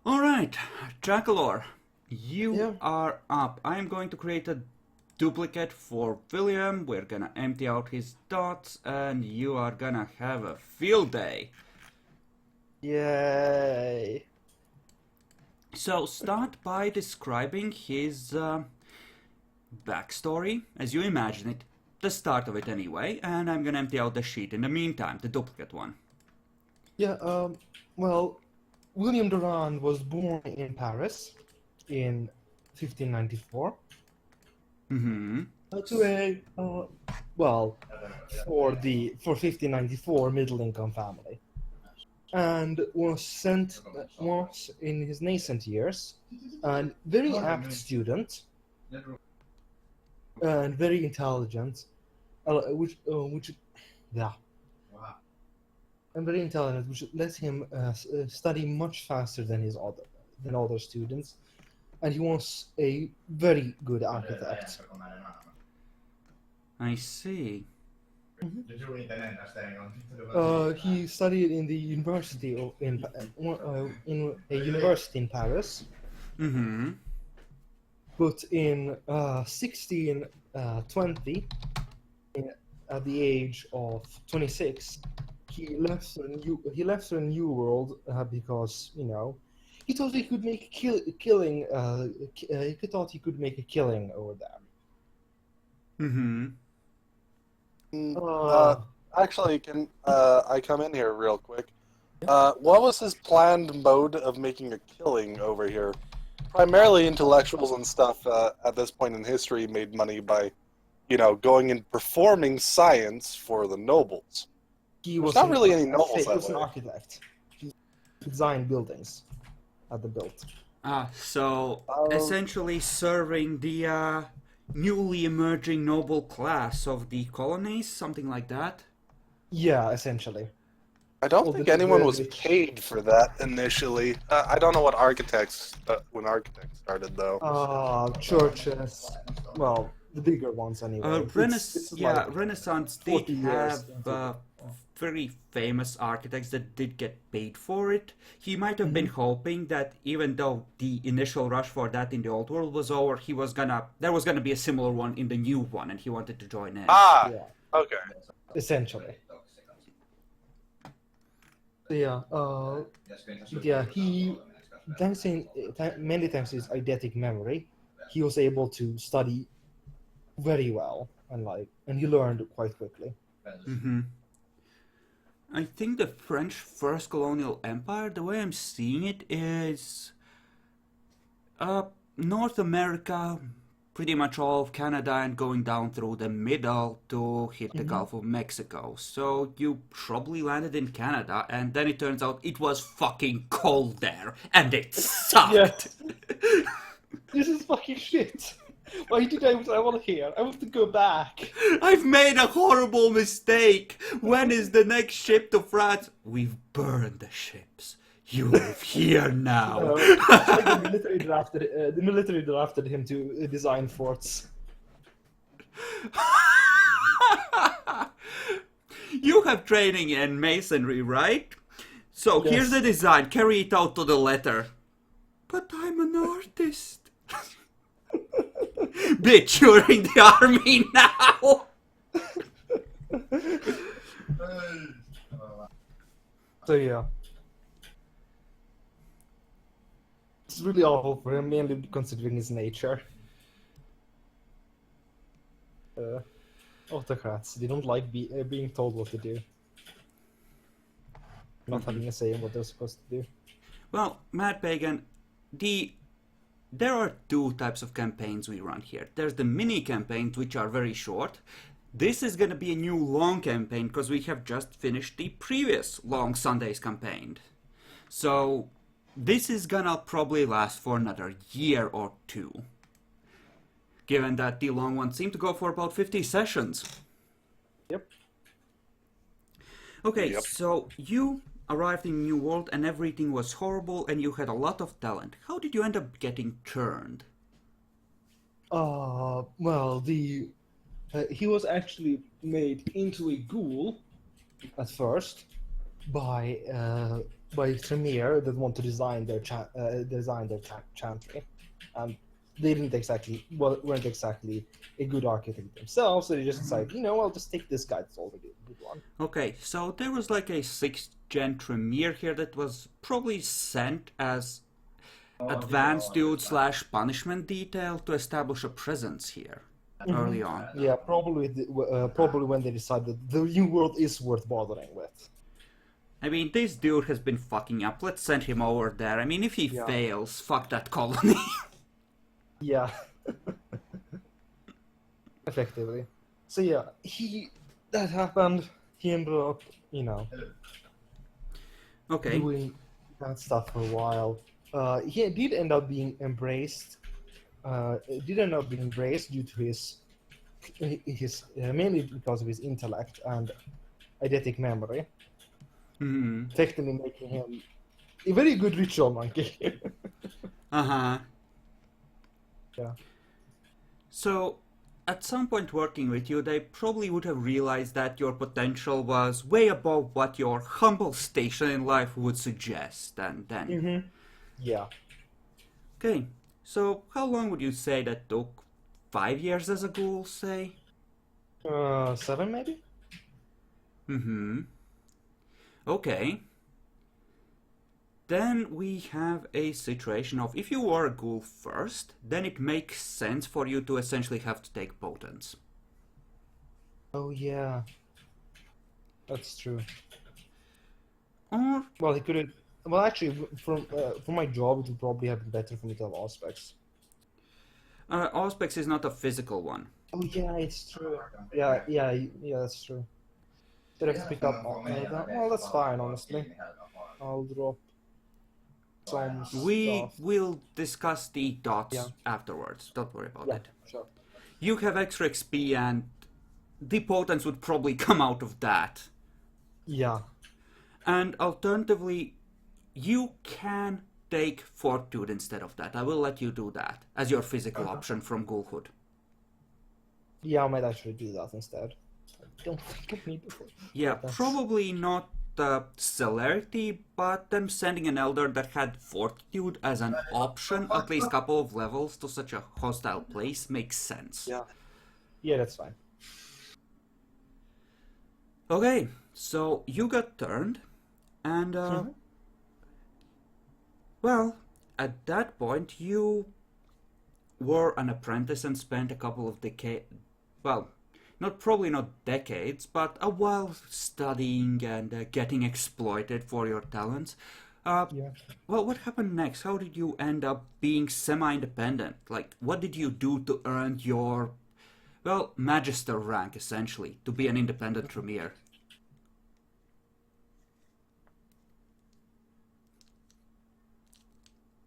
Alright, Jackalor, you Yeah. are up. I am going to create a duplicate for William. We're gonna empty out his dots and you are gonna have a field day. Yay. So start by describing his backstory, as you imagine it, the start of it anyway, and I'm gonna empty out the sheet in the meantime, the duplicate one. Yeah, well, William Durand was born in Paris in 1594 Mm-hmm. to a, well, for 1594 middle-income family, and was in his nascent years a very apt student and very intelligent, yeah, and very intelligent, which let him study much faster than other students, and he was a very good architect. I see. He studied in the in a university in Paris, Mm-hmm. but in 1620, at the age of 26, he left the New World because he thought he could make killing. He thought he could make a killing over there. Mm-hmm. Actually, can I come in here real quick? What was his planned mode of making a killing over here? Primarily intellectuals and stuff at this point in history made money by, going and performing science for the nobles. There's not really any nobles He was that an way. architect. He designed buildings at the built. So essentially serving the newly emerging noble class of the colonies, something like that. Yeah, essentially. I don't Well, think the- anyone was the- paid for that initially. I don't know what when architects started though. Churches. Well, the bigger ones anyway. It's like Renaissance 40 did years have into very famous architects that did get paid for it. He might have been hoping that even though the initial rush for that in the old world was over, there was gonna be a similar one in the new one, and he wanted to join in. yeah, Okay. essentially. Yeah. He mainly thanks to his eidetic memory, he was able to study very well and he learned quite quickly. Mm-hmm. I think the French First Colonial Empire, the way I'm seeing it, is North America, pretty much all of Canada, and going down through the middle to hit the Gulf of Mexico. So you probably landed in Canada, and then it turns out it was fucking cold there, and it sucked. This is fucking shit. Why did I want to hear? I want to go back. I've made a horrible mistake. When is the next ship to France? We've burned the ships. You live here now. The military drafted him to design forts. You have training in masonry, right? So Yes. here's the design. Carry it out to the letter. But I'm an artist. Bitch, you're in the army now. So yeah. It's really awful for him, mainly considering his nature. Autocrats, they don't like being told what to do. Not having a say in what they're supposed to do. Well, Mad Pagan, there are two types of campaigns we run here. There's the mini campaigns, which are very short. This is going to be a new long campaign because we have just finished the previous Long Sundays campaign. So this is gonna probably last for another year or two, given that the long ones seem to go for about 50 sessions. Yep. Okay, Yep. so you arrived in New World and everything was horrible and you had a lot of talent. How did you end up getting turned? Well, he was actually made into a ghoul at first by by Tremere that want to design their chantry, and they weren't exactly a good architect themselves, so they just decided, I'll just take this guy that's already a good one. Okay, so there was like a 6th gen Tremere here that was probably sent as advanced dude / punishment detail to establish a presence here early on. Yeah, probably when they decided the new world is worth bothering with. I mean, this dude has been fucking up. Let's send him over there. I mean, if he fails, fuck that colony. Yeah. Effectively. So yeah, that happened. He ended up, Okay. doing that stuff for a while. He did end up being embraced. It did end up being embraced due to his mainly because of his intellect and eidetic memory, effectively making him a very good ritual monkey. Uh-huh. Yeah. So, at some point working with you, they probably would have realized that your potential was way above what your humble station in life would suggest, and then... Yeah. Okay, so how long would you say that took? 5 years as a ghoul, say? 7 maybe? Okay. Then we have a situation of if you were a ghoul first, then it makes sense for you to essentially have to take potence. Oh yeah. That's true. Or, Well, he couldn't. Well, actually, for my job, it would probably have been better for me to have Auspex. Auspex is not a physical one. Oh yeah, it's true. Yeah, that's true. Should have to pick up all that. Well, that's fine, honestly. I'll drop some We stuff. will discuss the dots afterwards. Don't worry about it. Sure. You have extra XP and the potence would probably come out of that. Yeah. And alternatively, you can take Fortitude instead of that. I will let you do that as your physical option from Ghoulhood. Yeah, I might actually do that instead. I don't think I need to. Yeah, probably not celerity, but them sending an Elder that had Fortitude as an option, at least a couple of levels, to such a hostile place makes sense. Yeah, that's fine. Okay, so you got turned, and well, at that point you were an apprentice and spent a couple of probably not decades, but a while studying and getting exploited for your talents. Well, what happened next? How did you end up being semi-independent? Like, what did you do to earn your, Magister rank, essentially, to be an independent Tremere?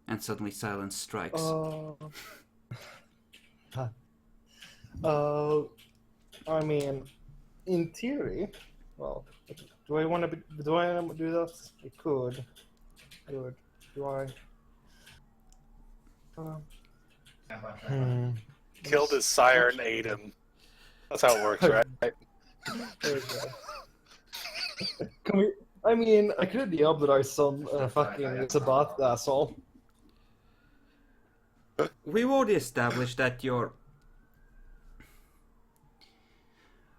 And suddenly silence strikes. I mean, in theory, well, do I want to do that? I could. Do I? Killed his sire and ate him. That's how it works, right? I mean, I could jeopardize some fucking Sabat asshole. We've already established that you're...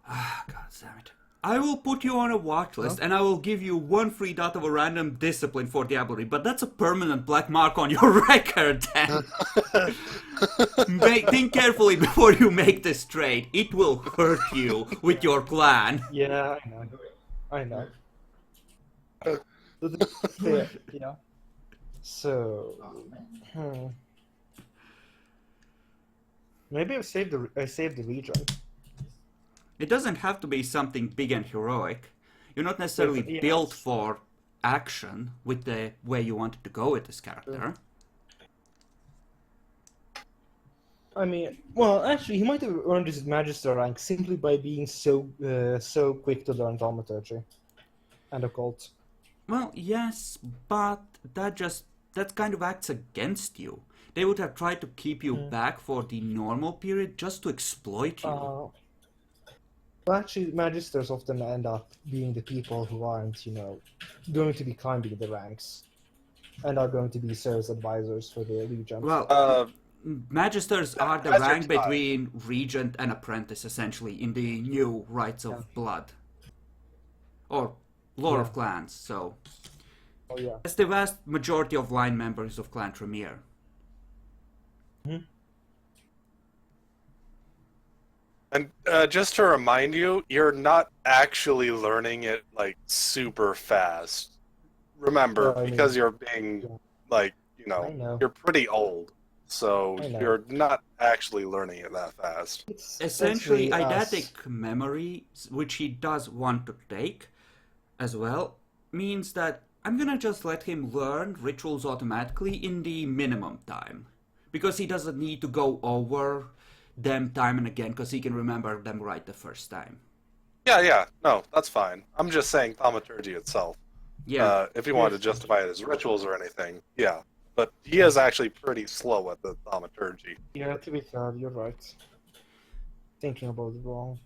God damn it. I will put you on a watch list and I will give you 1 free dot of a random discipline for diablerie, but that's a permanent black mark on your record then. Think carefully before you make this trade. It will hurt you with your clan. Yeah, I know. Yeah. So, maybe I saved the region. It doesn't have to be something big and heroic. You're not necessarily built for action with the way you wanted to go with this character. I mean, well, actually, he might have earned his Magister rank simply by being so quick to learn Thaumaturgy and Occult. Well, yes, but that kind of acts against you. They would have tried to keep you back for the normal period just to exploit you. Well, actually, magisters often end up being the people who aren't, going to be climbing the ranks and are going to be sales advisors for the regent. Well, magisters are the As your rank time. between regent and apprentice, essentially, in the new Rights Yeah. of Blood. Or Lord Yeah. of Clans, so. Oh yeah. It's the vast majority of line members of Clan Tremere. Mhm. And just to remind you, you're not actually learning it like super fast. Remember, Yeah, I because mean, you're being yeah. like, I know. you're pretty old, so I know. you're not actually learning it that fast. It's Essentially, essentially eidetic memory, which he does want to take as well, means that I'm gonna just let him learn rituals automatically in the minimum time. Because he doesn't need to go over them time and again, because he can remember them right the first time. Yeah, no, that's fine. I'm just saying thaumaturgy itself. Yeah. If you wanted to justify it as rituals or anything, yeah. But he is actually pretty slow at the thaumaturgy. Yeah, to be fair, you're right. Thinking about it wrong.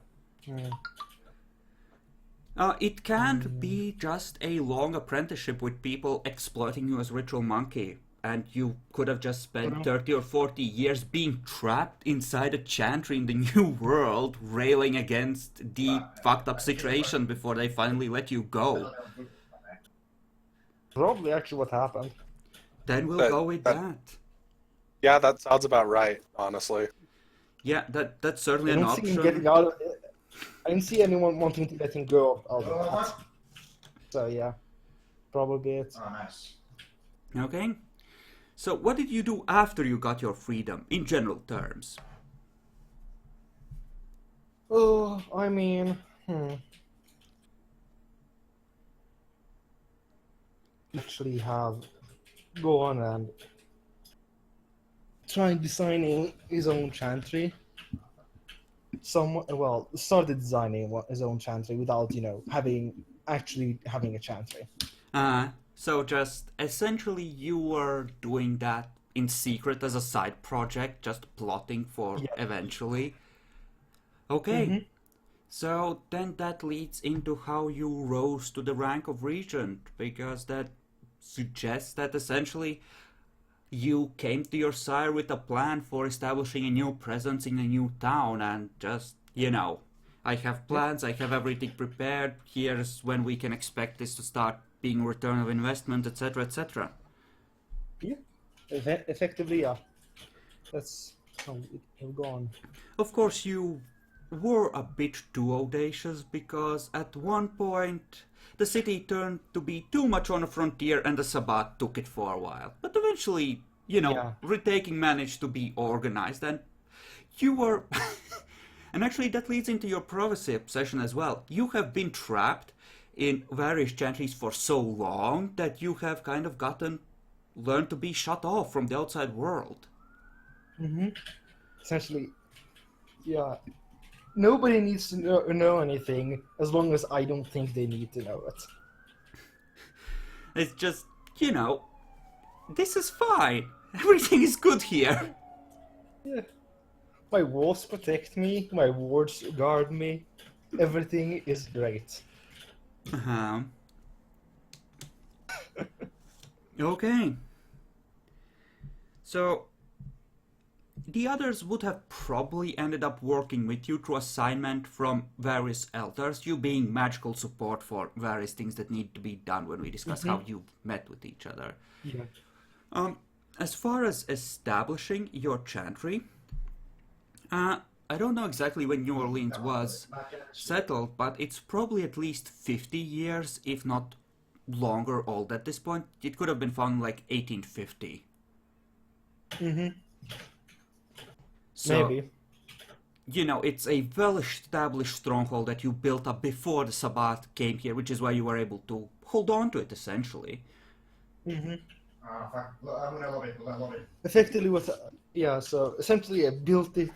It can't be just a long apprenticeship with people exploiting you as ritual monkey. And you could have just spent 30 or 40 years being trapped inside a chantry in the new world, railing against the fucked up situation before they finally let you go. Probably actually what happened. Then we'll go with that. Yeah, that sounds about right, honestly. Yeah, that's certainly I an don't see him option. getting out of it. I didn't see anyone wanting to let him go out of that. So yeah, probably it. Oh, nice. Okay. So what did you do after you got your freedom, in general terms? Oh, I mean, actually have gone and tried designing his own chantry. Started designing his own chantry without, actually having a chantry. So just essentially you were doing that in secret as a side project, just plotting for eventually. Okay. So then that leads into how you rose to the rank of regent, because that suggests that essentially you came to your sire with a plan for establishing a new presence in a new town and just, I have plans, I have everything prepared, here's when we can expect this to start being return of investment, etc., etc. Yeah, effectively, yeah. That's how it will go on. Of course, you were a bit too audacious because at one point the city turned to be too much on a frontier and the Sabbat took it for a while. But eventually, retaking managed to be organized and you were... and actually that leads into your prophecy obsession as well. You have been trapped in various chantries for so long that you have kind of learned to be shut off from the outside world. Essentially, yeah. Nobody needs to know anything as long as I don't think they need to know it. It's just, this is fine. Everything is good here. Yeah. My walls protect me, my wards guard me. Everything is great. Uh-huh. Okay. So, the others would have probably ended up working with you through assignment from various elders, you being magical support for various things that need to be done when we discuss how you met with each other. Yeah. As far as establishing your chantry, I don't know exactly when New Orleans was settled, but it's probably at least 50 years, if not longer old at this point. It could have been found in like 1850. So, Maybe. It's a well-established stronghold that you built up before the Sabbath came here, which is why you were able to hold on to it, essentially. Effectively, so essentially I built it,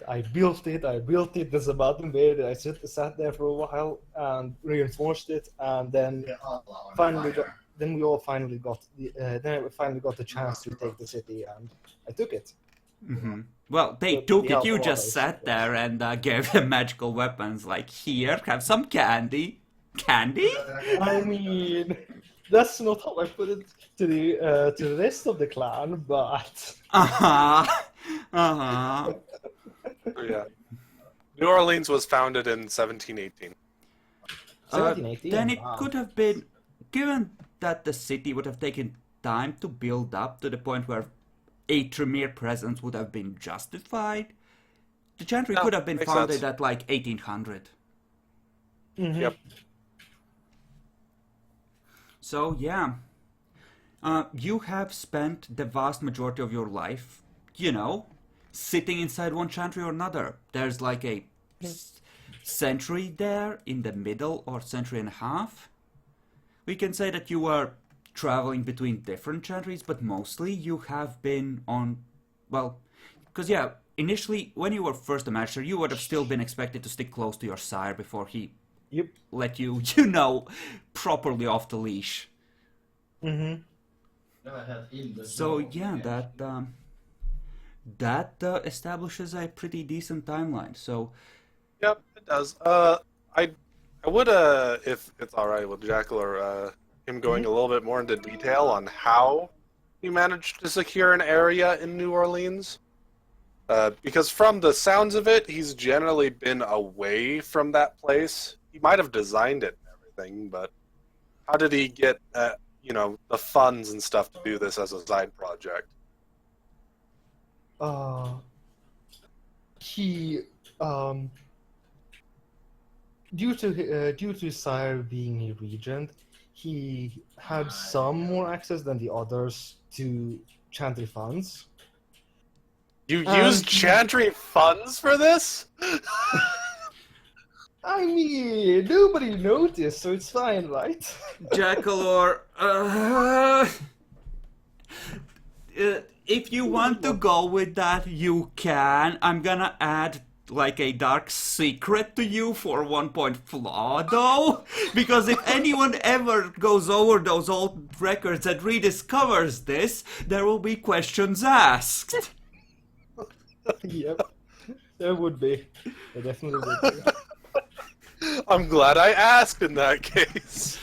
there's a bottom bed, I sat there for a while and reinforced it, and then we all finally got the chance to take the city, and I took it. Well, they But took we it. have You a lot just of sat secrets. there and gave them magical weapons. Like, here, have some candy. Candy? I mean, that's not how I put it to the rest of the clan, but Uh-huh. Uh-huh. Yeah. New Orleans was founded in 1718. 1718. Then it Wow. could have been, given that the city would have taken time to build up to the point where a Tremere presence would have been justified, the Chantry Yeah, could have been makes founded sense. at like 1800. Yep. So yeah, you have spent the vast majority of your life, sitting inside one chantry or another. There's like a century there in the middle, or century and a half. We can say that you were traveling between different chantries, but mostly you have been on, well, because yeah, initially when you were first a master, you would have still been expected to stick close to your sire before he Yep. let you, properly off the leash. Mm-hmm. So yeah, that establishes a pretty decent timeline. So Yep, it does. I would, if it's all right with Jackal or him going a little bit more into detail on how he managed to secure an area in New Orleans. Because from the sounds of it, he's generally been away from that place. He might have designed it and everything, but how did he get, the funds and stuff to do this as a side project? He due to Sire being a regent, he had some more access than the others to chantry funds. You And used Chantry funds for this? I mean, nobody noticed, so it's fine, right? Jackalor, if you want to go with that, you can. I'm gonna add like a dark secret to you for 1 point flaw though, because if anyone ever goes over those old records and rediscovers this, there will be questions asked. Yep, there would be. There definitely would be. I'm glad I asked in that case.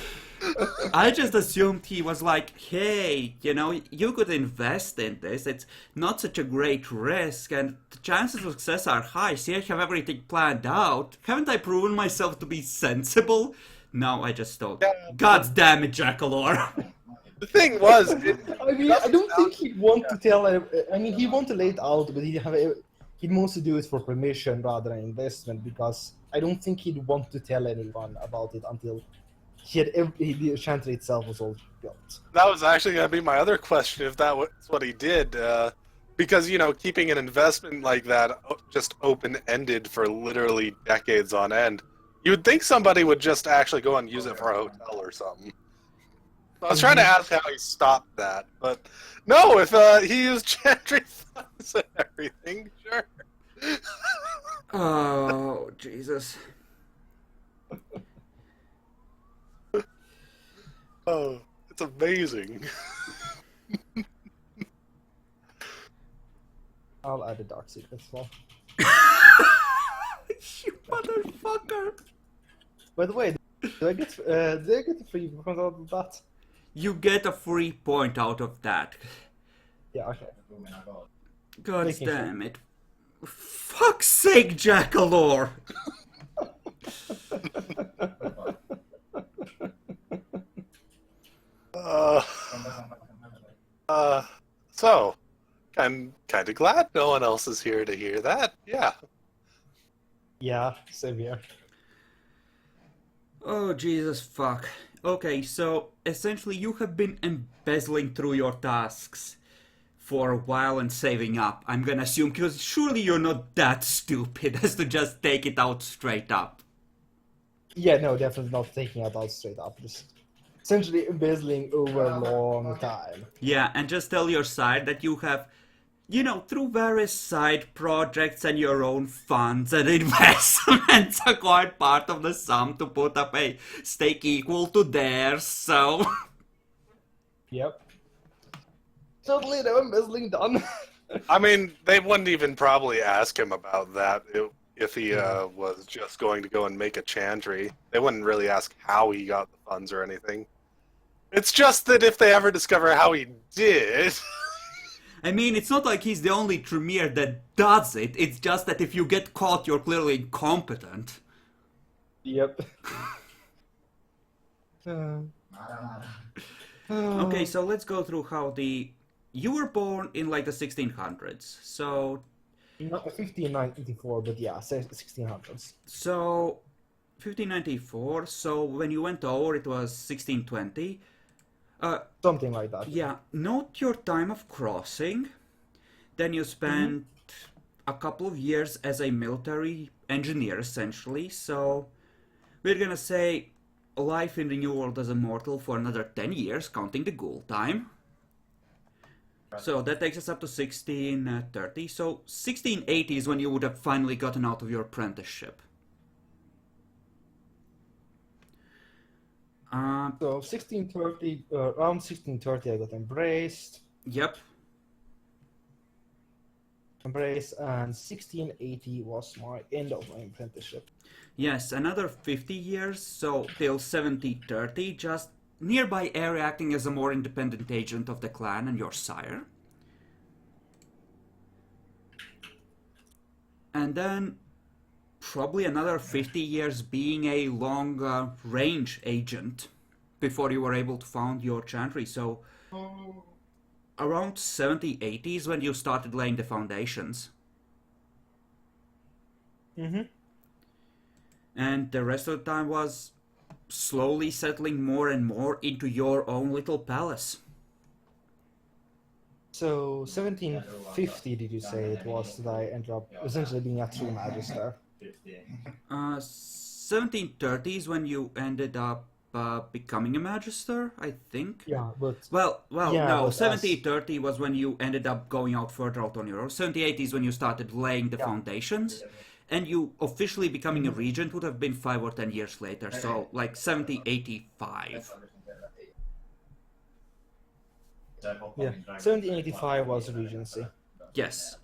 I just assumed he was like, hey, you could invest in this. It's not such a great risk, and the chances of success are high. See, I have everything planned out. Haven't I proven myself to be sensible? No, I just don't. God damn it, Jackalor. The thing was, I mean, I don't think he'd want to tell. I mean, he want to lay it out, but he'd mostly do it for permission rather than investment, because I don't think he'd want to tell anyone about it until the chantry itself was all built. that was actually going to be my other question, if that was what he did. Because, keeping an investment like that just open-ended for literally decades on end, you would think somebody would just actually go and use it for a hotel or something. I was trying to ask how he stopped that, but no, if he used Chantry funds and everything, sure. Oh, Jesus. Oh, it's amazing. I'll add a dark secret as well. You motherfucker. By the way, did I get a free point out of that? You get a free point out of that. Yeah, okay. God Making damn it. Fuck's sake, Jackalor! So, I'm kind of glad no one else is here to hear that. Yeah. Yeah, same here. Oh, Jesus fuck. Okay, so essentially you have been embezzling through your tasks for a while and saving up. I'm gonna assume, because surely you're not that stupid as to just take it out straight up. Yeah, no, definitely not taking it out straight up. Just essentially embezzling over a long time. Yeah, and just tell your side that you have, through various side projects and your own funds and investments, acquired part of the sum to put up a stake equal to theirs, so... Yep. Totally no embezzling done. I mean, they wouldn't even probably ask him about that if he was just going to go and make a chantry. They wouldn't really ask how he got the funds or anything. It's just that if they ever discover how he did... I mean, it's not like he's the only Tremere that does it. It's just that if you get caught, you're clearly incompetent. Yep. Okay, so let's go through how the... You were born in like the 1600s, so... Not 1594, but yeah, 1600s. So, 1594, so when you went over it was 1620. Something like that. Yeah, note your time of crossing. Then you spent a couple of years as a military engineer, essentially. So we're gonna say life in the New World as a mortal for another 10 years, counting the ghoul time. So that takes us up to 1630. So 1680 is when you would have finally gotten out of your apprenticeship. So 1630, around 1630, I got embraced, Yep. and 1680 was my end of my apprenticeship. Yes, another 50 years, so till 1730, just nearby area acting as a more independent agent of the clan and your sire. And then probably another 50 years being a long range agent before you were able to found your chantry. So around 70, 80s when you started laying the foundations. And the rest of the time was slowly settling more and more into your own little palace. So 1750, did you say it was that I ended up essentially being a true magister? 1730s when you ended up becoming a magister, I think. Yeah, but Well, yeah, no. but 1730 was when you ended up going out further out on your own. 1780 is when you started laying the Yeah. foundations, and you officially becoming a regent would have been 5 or 10 years later. So like 1785. yeah, 1785 was regency. Yes.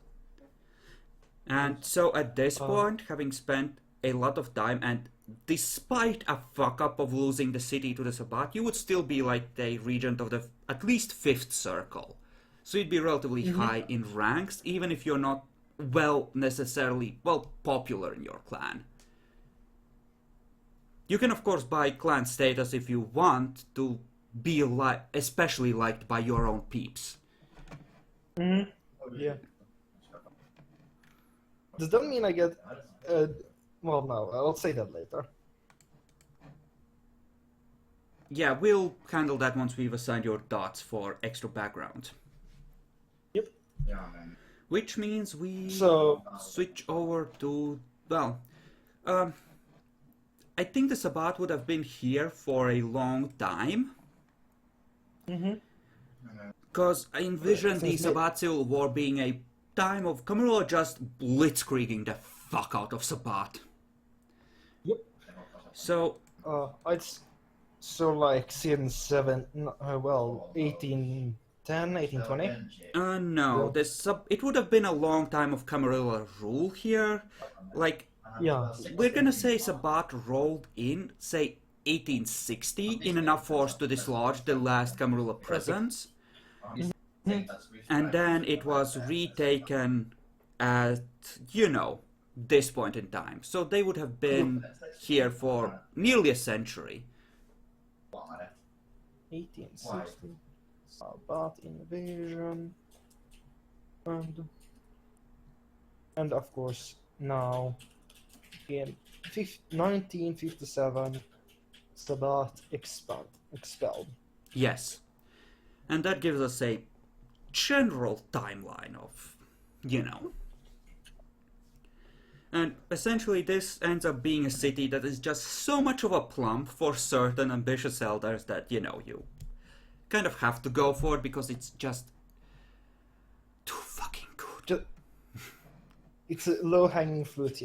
And so at this point, having spent a lot of time, and despite a fuck up of losing the city to the Sabbat, you would still be like the regent of the at least 5th circle. So you'd be relatively high in ranks, even if you're not necessarily popular in your clan. You can of course buy clan status if you want to be especially liked by your own peeps. Yeah. Does that mean I get? Well, no, I'll say that later. Yeah, we'll handle that once we've assigned your dots for extra background. Yep. Which means we So switch over to, I think the Sabbat would have been here for a long time. Because I envision the Sabbat Civil War being a time of Camarilla just blitzkrieging the fuck out of Sabbat. Yep. So, it's so like since 1810, 1820. no, it would have been a long time of Camarilla rule here. Like, Yeah. we're gonna say Sabbat rolled in, say, 1860 in enough force to dislodge the last Camarilla presence. And then it was retaken at, this point in time. So they would have been here for nearly a century. 1860. Sabbath invasion. And of course now in 1957 Sabbath expelled. Yes. And that gives us a general timeline of, And essentially this ends up being a city that is just so much of a plump for certain ambitious elders that, you kind of have to go for it because it's just too fucking good. It's a low-hanging fruit,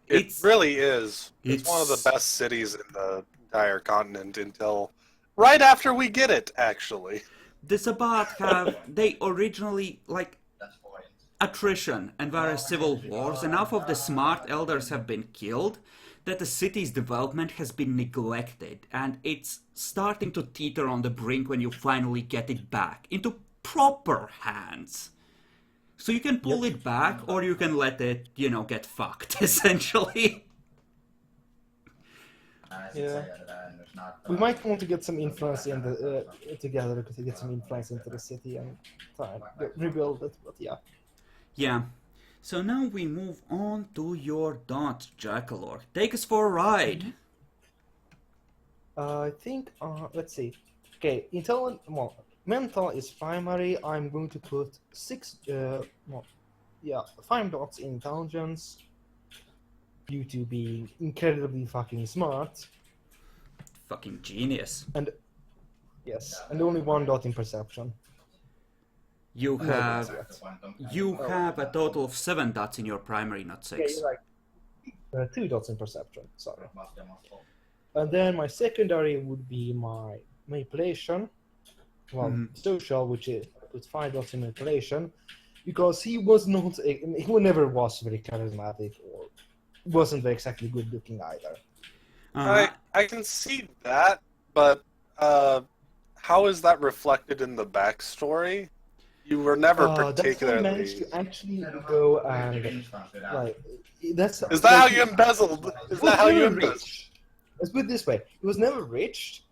It really is. It's one of the best cities in the entire continent until right after we get it, actually. The Sabbat they originally, attrition and various civil wars, enough of the smart elders have been killed that the city's development has been neglected, and it's starting to teeter on the brink when you finally get it back into proper hands. So you can pull it back, or you can let it, get fucked, essentially. Yeah. We might want to get some influence in the together to get some influence into the city and try and rebuild it. But yeah. Yeah. So now we move on to your dot, Jackalor. Take us for a ride. I think. Let's see. Okay, mental is primary. I'm going to put 5 dots in intelligence due to being incredibly fucking smart. Fucking genius. And only 1 dot in perception. You have a total of 7 dots in your primary, not 6. Yeah, you're right. 2 dots in perception. Sorry. And then my secondary would be my manipulation. Well, social, which is with 5 dots in manipulation, because he never was very charismatic or wasn't very exactly good looking either. I can see that, but how is that reflected in the backstory? You were never particularly. That's how he managed to actually go and that's. Is that how you embezzled? Is that how you embezzled? Let's put it this way: he was never rich.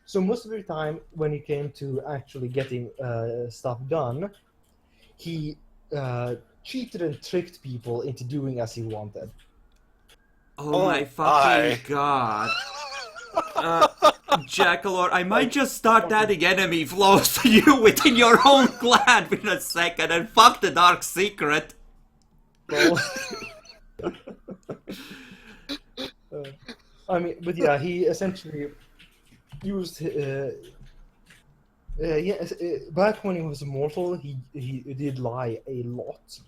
So most of the time, when he came to actually getting stuff done, he cheated and tricked people into doing as he wanted. Oh my fucking god. Jackalor, I might just start adding enemy flows to you within your own clan in a second and fuck the dark secret. Well, I mean, but yeah, he essentially used back when he was immortal, he did lie a lot.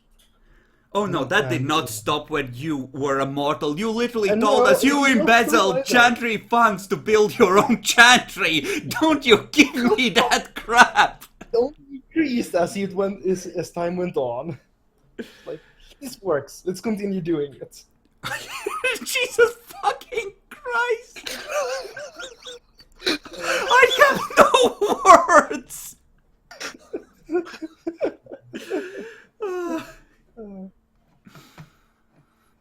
Oh no, that did not stop when you were immortal. You literally told us you embezzled chantry funds to build your own chantry. Don't you give me that crap. It only increased as time went on. Like, this works. Let's continue doing it. Jesus fucking Christ. I have no words.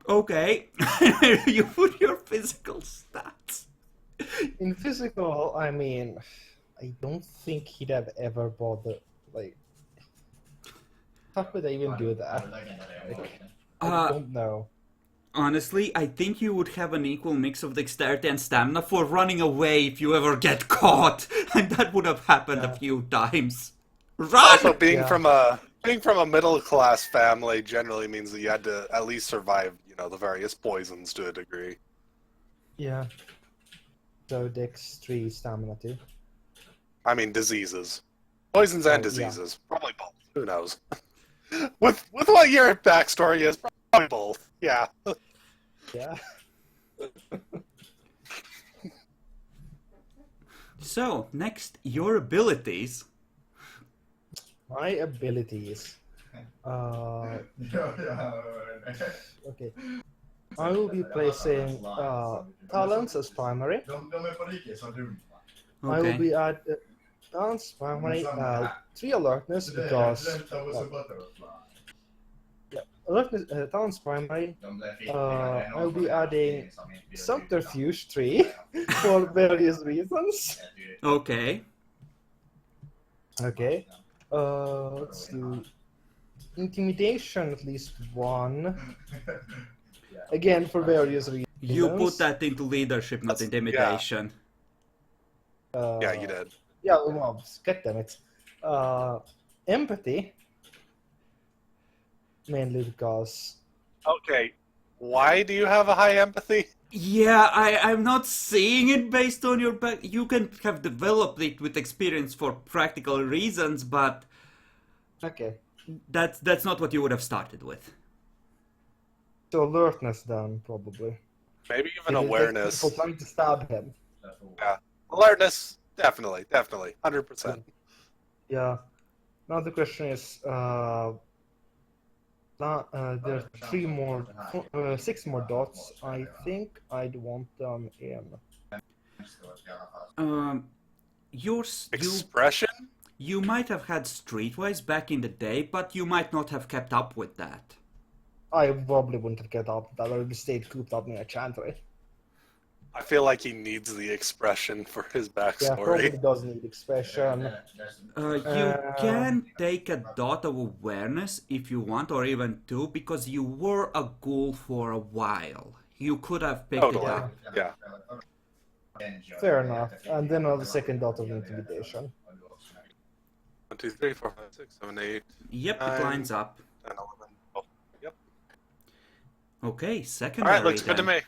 Okay, you put your physical stats. In physical, I mean, I don't think he'd have ever bothered. Like, how could I even do that? I don't know. Honestly, I think you would have an equal mix of dexterity and stamina for running away if you ever get caught, and that would have happened a few times. Run! Also, being from a middle class family generally means that you had to at least survive, the various poisons to a degree. Yeah. So Dex 3, stamina 2. I mean diseases, poisons and diseases, probably both. Who knows? with what your backstory is, probably both. Yeah. Yeah. So next, your abilities. My abilities. Okay. I will be placing talents as primary. I will be at talents primary 3 alertness because alertness talents primary. I will be adding subterfuge 3 for various reasons. Okay. Okay. Let's do intimidation at least 1. Again, for various reasons. You put that into leadership, not intimidation. Yeah, you did. Yeah, well, god damn it. Empathy. Mainly because... Okay, why do you have a high empathy? Yeah, I'm not seeing it based on your back. You can have developed it with experience for practical reasons, but okay, that's not what you would have started with. So alertness then, probably. Maybe even awareness. People trying to stab him. Yeah, alertness, definitely, 100%. Yeah. Now the question is, There are six more dots. I think I'd want them in. Yours, Expression? you might have had streetwise back in the day, but you might not have kept up with that. I probably wouldn't have kept up. That would have stayed cooped up in a chantry. I feel like he needs the expression for his Yeah, probably backstory. does need expression. You can take a dot of awareness if you want, or even two, because you were a ghoul for a while. You could have picked it Totally. up. Yeah. Fair enough. And then another second dot of intimidation. 1, 2, 3, 4, 5, 6, 7, 8, Yep, it 9, lines up. 10, 11, 12. Yep. Okay, All secondary. right, looks good to then. me.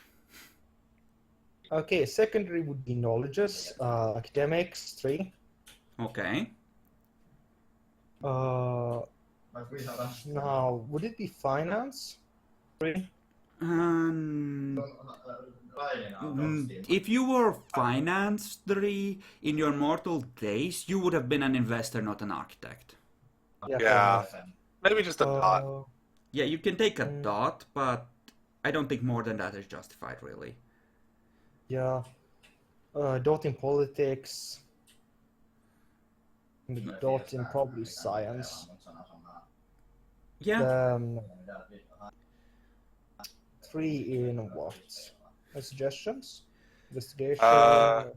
Okay, secondary would be knowledges, academics, 3. Okay. Now, would it be finance? 3. If you were finance 3 in your mortal days, you would have been an investor, not an architect. Yeah. Maybe just a dot. Yeah, you can take a dot, but I don't think more than that is justified, really. Yeah. Dot in politics. And a dot in probably science. Yeah. Then 3 in what? Suggestions? Investigation?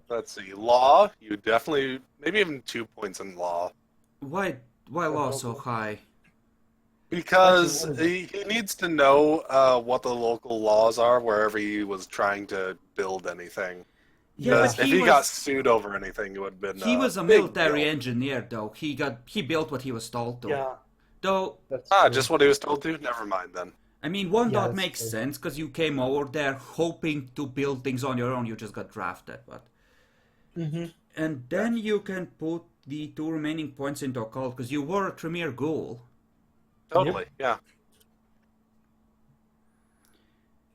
Let's see. Law, you definitely, maybe even 2 points in law. Why law so high? Because he needs to know what the local laws are wherever he was trying to build anything. Yeah, Because but if he got sued over anything, it would have been he was a big military deal. engineer, though. He built what he was told to. Yeah. Though, That's true. Just what he was told to? Never mind then. I mean, one Yeah, dot that's makes true. sense because you came over there hoping to build things on your own. You just got drafted, but. And then you can put the 2 remaining points into occult because you were a Tremere ghoul. Totally, yeah.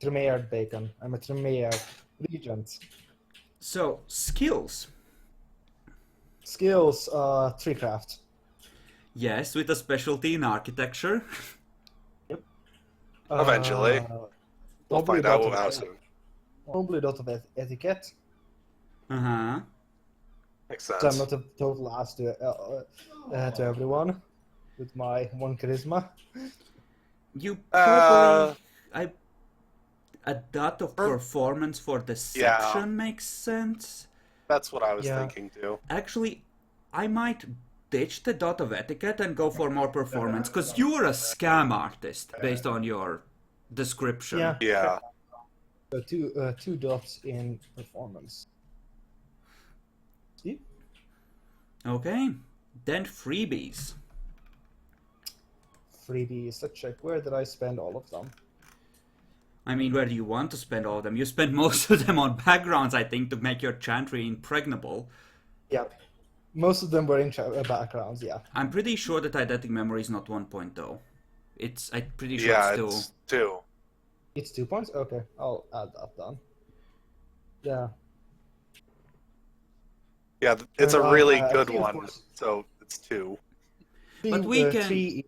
Tremere Bacon. I'm a Tremere regent. So, skills. Skills, treecraft. Yes, with a specialty in architecture. Eventually. We'll Probably find out dot of how eti- soon. Probably dot of etiquette. Uh-huh. Makes So I'm sense. not a total ass to everyone with my 1 charisma. You probably... a dot of performance for the Yeah. section makes sense. That's what I was Yeah. thinking too. Actually, I might ditch the dot of etiquette and go for more performance, because you were a scam artist based on your description. Yeah. Yeah. So 2 dots in performance. See? Okay. Then freebies. Freebies. Let's check. Where did I spend all of them? I mean, where do you want to spend all of them? You spend most of them on backgrounds, I think, to make your chantry impregnable. Yeah. Most of them were in backgrounds, yeah. I'm pretty sure that eidetic memory is not 1 point, though. I'm pretty sure Yeah, it's 2. it's 2. It's 2 points? Okay, I'll add that down. Yeah. Yeah, it's a And, really I good think, of one, course, so it's 2. But we can... 3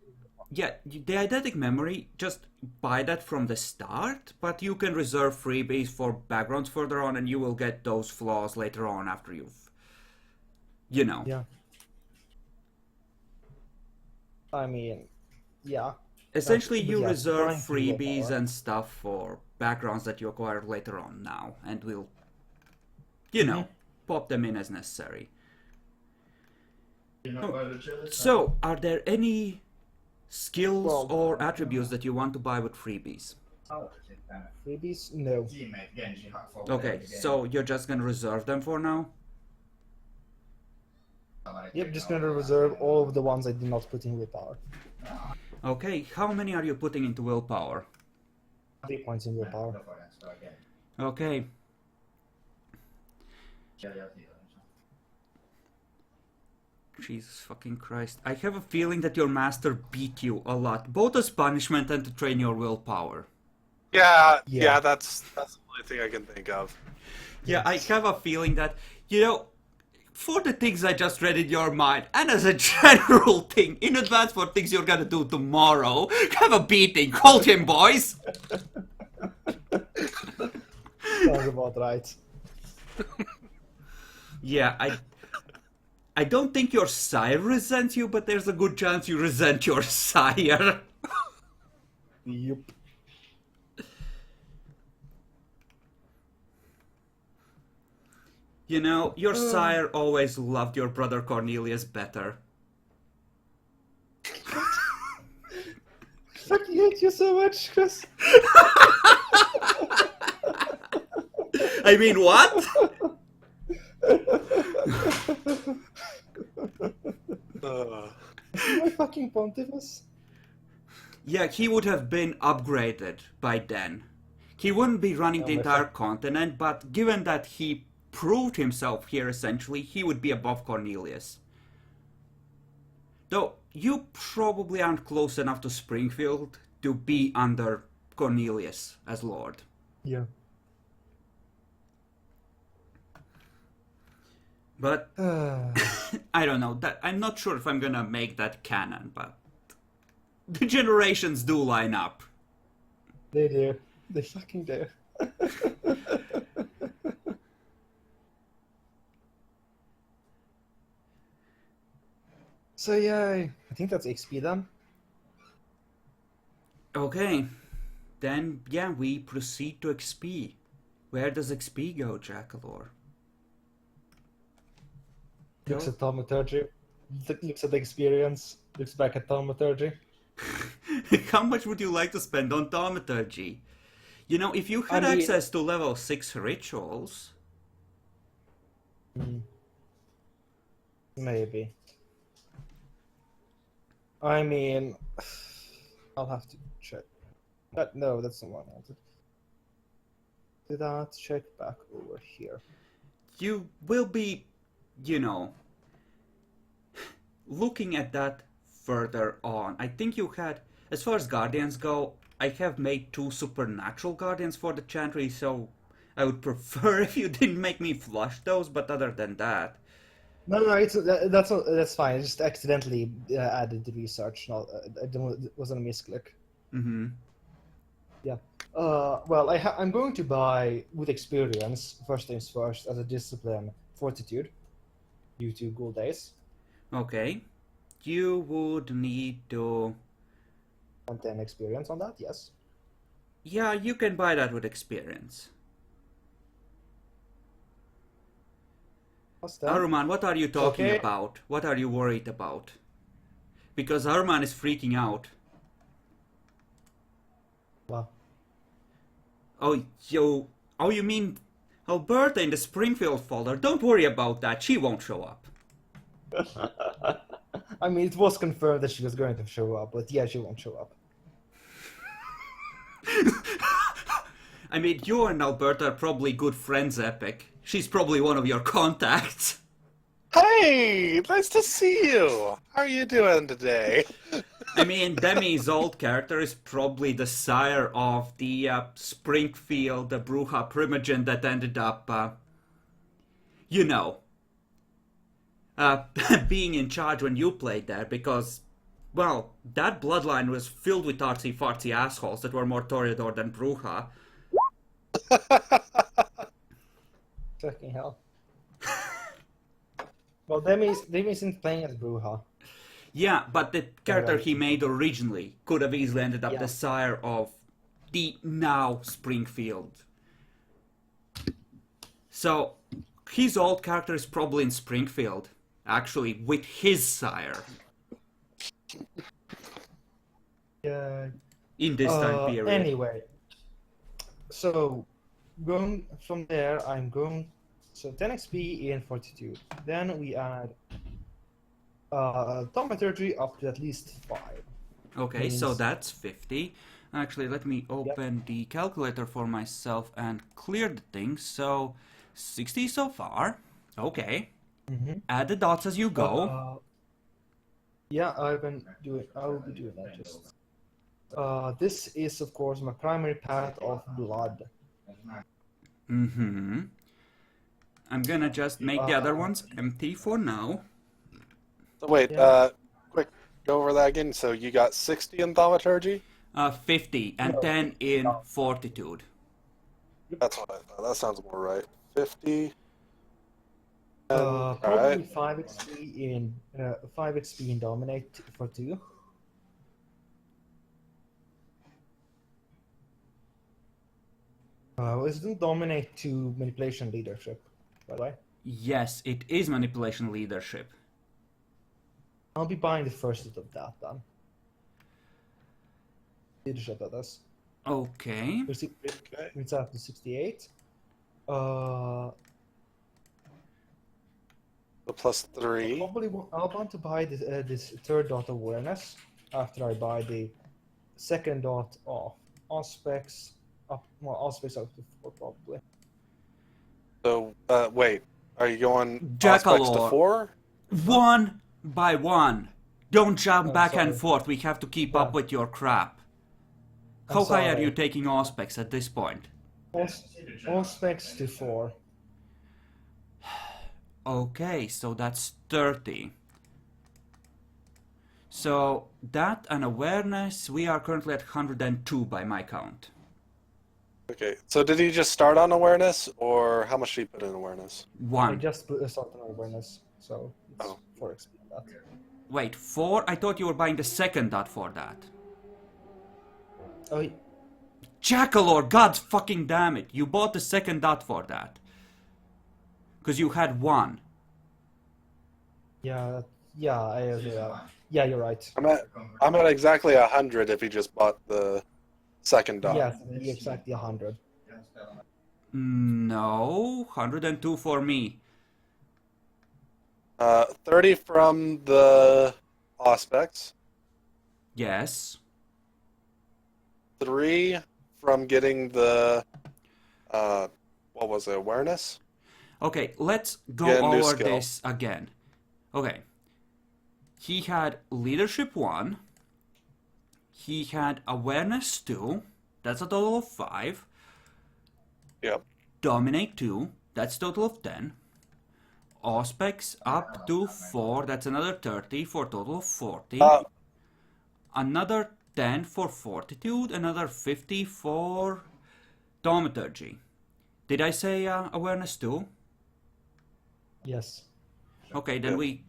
Yeah, the eidetic memory, just buy that from the start, but you can reserve freebies for backgrounds further on, and you will get those flaws later on after you've... You know. Yeah. I mean, yeah. Essentially, But you yeah, reserve trying to freebies willpower. and stuff for backgrounds that you acquire later on now, and we'll, you know, pop them in as necessary. So, are there any skills or attributes that you want to buy with freebies? Freebies? No. Okay, so you're just gonna reserve them for now? Yep, just gonna reserve all of the ones I did not put in willpower. Okay, how many are you putting into willpower? 3 points in willpower. Okay. Jesus fucking Christ. I have a feeling that your master beat you a lot, both as punishment and to train your willpower. Yeah, that's the only thing I can think of. Yeah, I have a feeling that, you know, for the things I just read in your mind, and as a general thing, in advance for things you're gonna do tomorrow, have a beating. Hold him, boys. Sounds about right. Yeah, I don't think your sire resents you, but there's a good chance you resent your sire. Yup. You know, your sire always loved your brother Cornelius better. Fucking hate you so much, Chris. I mean, what? My fucking Pontifex. Yeah, he would have been upgraded by then. He wouldn't be running the entire continent, but given that he proved himself here essentially, he would be above Cornelius. Though, you probably aren't close enough to Springfield to be under Cornelius as Lord. Yeah. But, I don't know, I'm not sure if I'm gonna make that canon, but the generations do line up. They do. They fucking do. So yeah, I think that's XP then. Okay, then yeah, we proceed to XP. Where does XP go, Jackalor? Looks at thaumaturgy. Looks at the experience. Looks back at thaumaturgy. How much would you like to spend on thaumaturgy? You know, if you had I mean- access to level 6 rituals... Maybe. I mean, I'll have to check. No, that's the one I wanted. Did that check back over here? You will be, you know, looking at that further on. I think you had, as far as guardians go, I have made 2 supernatural guardians for the chantry, so I would prefer if you didn't make me flush those, but other than that... No, that's fine. I just accidentally added the research. It wasn't a misclick. Mm-hmm. Yeah. Well, I'm going to buy with experience, first things first, as a discipline, fortitude, due to ghoul days. Okay. You would need to... And 10 experience on that, yes. Yeah, you can buy that with experience. What's that? Aruman, what are you talking Okay. about? What are you worried about? Because Aruman is freaking out. Well, Oh, you mean Alberta in the Springfield folder? Don't worry about that, she won't show up. I mean, it was confirmed that she was going to show up, but yeah, she won't show up. I mean, you and Alberta are probably good friends, Epic. She's probably one of your contacts. Hey, nice to see you. How are you doing today? I mean, Demi's old character is probably the sire of the Springfield, the Bruja Primogen that ended up, you know, being in charge when you played there because, well, that bloodline was filled with artsy-fartsy assholes that were more Toreador than Bruja. Fucking hell. Well, Demi isn't playing as Bruja. Yeah, but the character Right. he made originally could have easily ended up Yeah. the sire of the now Springfield. So, his old character is probably in Springfield, actually, with his sire Yeah. in this time period. Anyway, so going from there, so 10 XP in fortitude. Then we add thaumaturgy up to at least 5. Okay, so means- that's 50. Actually, let me open the calculator for myself and clear the thing. So, 60 so far. Okay. Mm-hmm. Add the dots as you go. Yeah, I will be doing that just. This is of course my primary path of blood. Mm-hmm. I'm gonna just make the other ones empty for now. So wait, Yeah. quick, go over that again. So you got 60 in thaumaturgy? 50 and No. 10 in fortitude. That's what I thought. That sounds more right. 50. Probably Alright. 5 XP in dominate for 2. Isn't dominate to manipulation leadership, by the way? Yes, it is manipulation leadership. I'll be buying the first of that then. Leadership, that is. Okay. It's up to 68. The +3. Probably I'll want to buy this third dot awareness after I buy the second dot of aspects up. Well, aspects up to 4 probably. So, wait. Are you going Jackalore. aspects to 4? One by one. Don't jump Oh, back and sorry. forth. We have to keep up Yeah. with your crap. I'm How high are sorry. you taking aspects at this point? Aspects to 4. Okay, so that's 30. So that and awareness, we are currently at 102 by my count. Okay. So did he just start on awareness, or how much did he put in awareness? I 1. just put a sort of awareness, so it's Oh. 4 XP that. Wait, 4? I thought you were buying the second dot for that. Oh, Jackalore, god fucking damn it. You bought the second dot for that. Because you had 1. yeah, yeah, you're right. I'm at exactly 100 if he just bought the second dot. Yes, exactly 100. No, 102 for me. 30 from the aspects. Yes. 3 from getting the what was it, awareness? Okay, let's go Yeah, new over skill. this again. Okay. He had leadership 1. He had awareness 2. That's a total of 5. Yep. Dominate 2. That's a total of 10. Aspects up to 4. That's another 30 for a total of 40. Another 10 for fortitude. Another 50 for thaumaturgy. Did I say awareness 2? Yes. Okay, then Yeah. we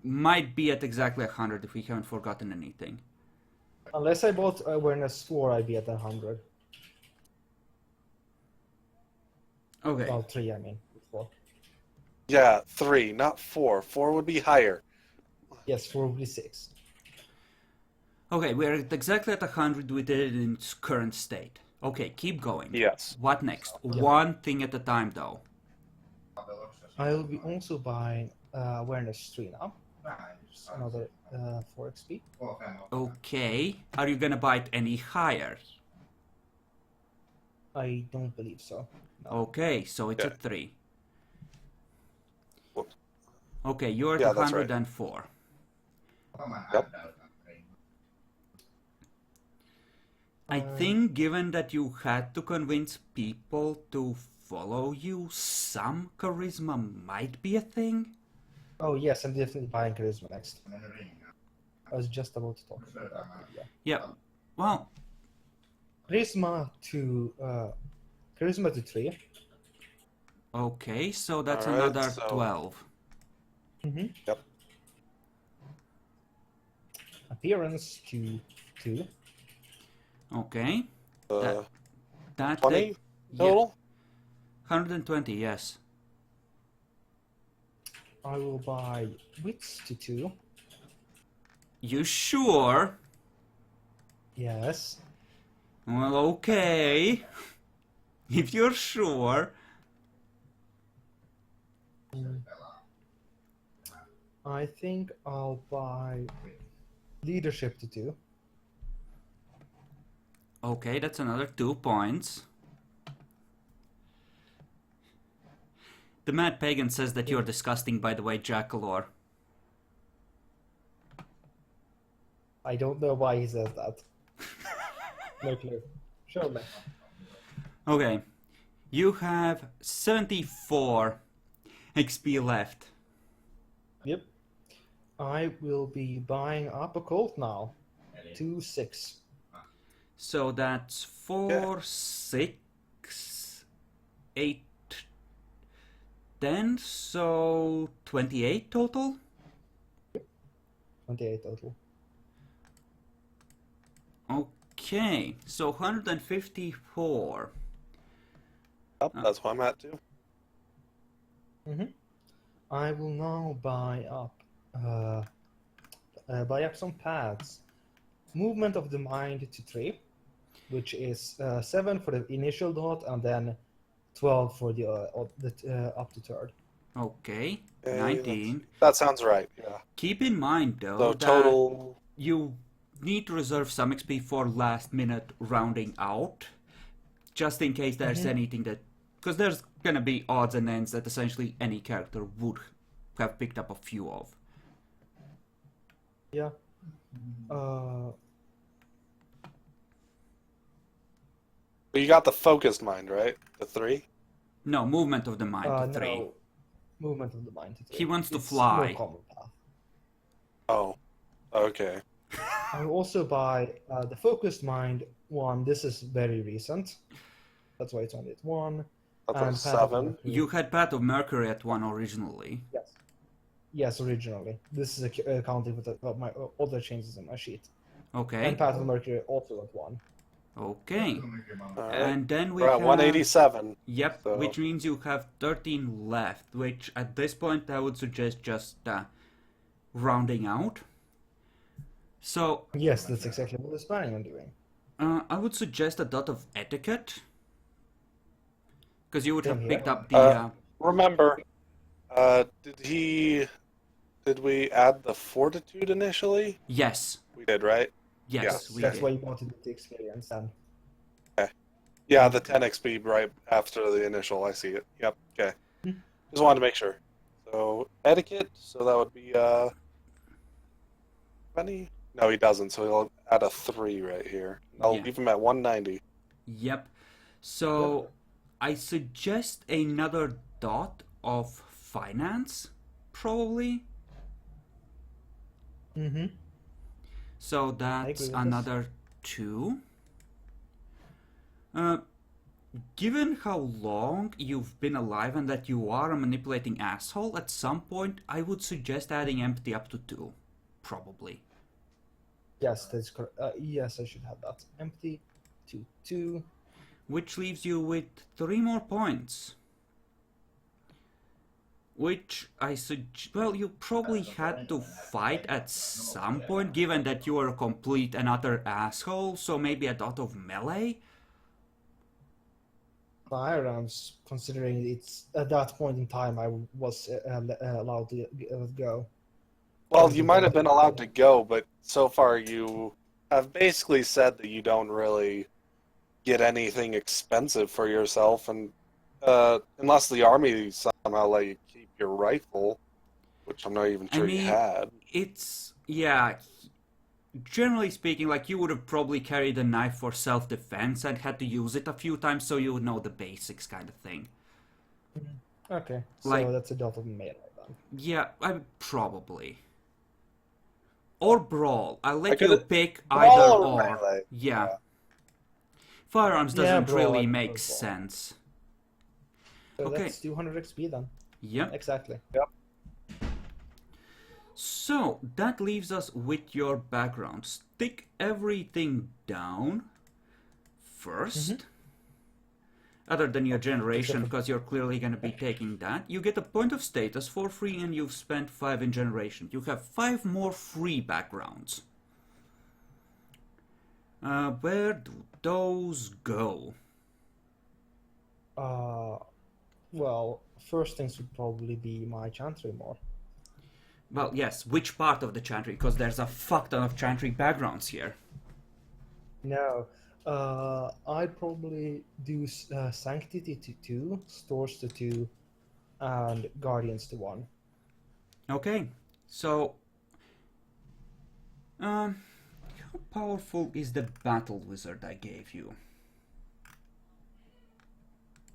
might be at exactly 100 if we haven't forgotten anything. Unless I bought awareness 4, I'd be at 100. Okay. Well, 3, I mean. 4. Yeah, 3, not 4. 4 would be higher. Yes, 4 would be 6. Okay, we're at exactly at 100 with it in its current state. Okay, keep going. Yes. What next? Yeah. One thing at a time, though. I will be also buying awareness 3 now. Another 4 XP. Okay. Are you gonna buy it any higher? I don't believe so. Okay, so it's Yeah. at 3. Whoops. Okay, you're at Yeah, that's right. 104. Yep. I think given that you had to convince people to follow you, some charisma might be a thing. Oh yes, I'm definitely buying charisma next. I was just about to talk about that. Yeah. Yeah. Well, Charisma to 3. okay, so that's All right, another so- 12. Mm-hmm. Yep. Appearance to 2. Okay. Uh, That 20 yeah, total? 120, yes. I will buy wits to 2. You sure? Yes. Well, okay. If you're sure. I think I'll buy leadership to 2. Okay, that's another 2 points. The Mad Pagan says that you're disgusting, by the way, Jackalore. I don't know why he says that. No clue. Show me. Okay, you have 74 XP left. Yep. I will be buying up a Colt now. 2-6. So that's 4, 6, 8, 10, so 28 total? 28 total. Okay, so 154. Yep, that's what I'm at too. I will now buy up some pads. Movement of the mind to 3, which is 7 for the initial dot, and then 12 for the up to third. Okay, Okay, 19. That sounds right, yeah. Keep in mind though So that total... you need to reserve some XP for last minute rounding out, just in case there's anything that... Because there's gonna be odds and ends that essentially any character would have picked up a few of. Yeah. But you got the focused mind, right? The 3? No, movement of the mind to 3. No. Movement of the mind to 3. He wants to It's fly. More common path. Oh, okay. I will also buy the focused mind 1. This is very recent. That's why it's only at 1. That's And a Path of 7. Mercury. You had Path of Mercury at 1 originally. Yes. Yes, originally. This is accounting for my other changes in my sheet. Okay. And Path of Mercury also at 1. Okay. Alright. And then we We're have... at 187. Yep, So- which means you have 13 left, which at this point I would suggest just rounding out. So, Yes, that's exactly what I was planning on doing. I would suggest a dot of etiquette. Because you would Same have here. picked up the... Remember, did we add the fortitude initially? Yes. We did, right? Yes, we That's did. why you wanted the experience then. Yeah, the 10 XP right after the initial, I see it. Yep, okay. Just wanted to make sure. So, etiquette, so that would be, 20? No, he doesn't, so he'll add a 3 right here. I'll Yeah. leave him at 190. Yep. So, I suggest another dot of finance, probably. Mm-hmm. So agree that's with this. another 2. Given how long you've been alive and that you are a manipulating asshole, at some point I would suggest adding empty up to 2. Probably. Yes, that's correct. Yes, I should have that. Empty to 2. Which leaves you with 3 more points. Which I suggest... Well, you probably had to fight at some point, given that you are a complete and utter asshole, so maybe a dot of melee? Firearms, considering it's at that point in time I was allowed to go. Well, you might have been allowed to go, but so far you have basically said that you don't really get anything expensive for yourself, and unless the army somehow let you keep your rifle, which I'm not even sure you had. It's... yeah... Generally speaking, like, you would have probably carried a knife for self-defense and had to use it a few times, so you would know the basics kind of thing. Okay, so Like- that's a dot of melee then. Yeah, probably. Or brawl. I'll let I you could've- pick Brawl either or or. melee? Yeah. Firearms Yeah, doesn't brawl, really I make prefer brawl. sense. So Okay. that's 200 XP then. Yep. Exactly. So, that leaves us with your background. Stick everything down first. Other than your generation, because you're clearly going to be taking that. You get a point of status for free and you've spent 5 in generation. You have 5 more free backgrounds. Where do those go? Well, first things would probably be my chantry more. Well, yes, which part of the chantry? Because there's a fuck ton of chantry backgrounds here. No, I'd probably do Sanctity to 2, Stores to 2, and Guardians to 1. Okay, so... how powerful is the battle wizard I gave you?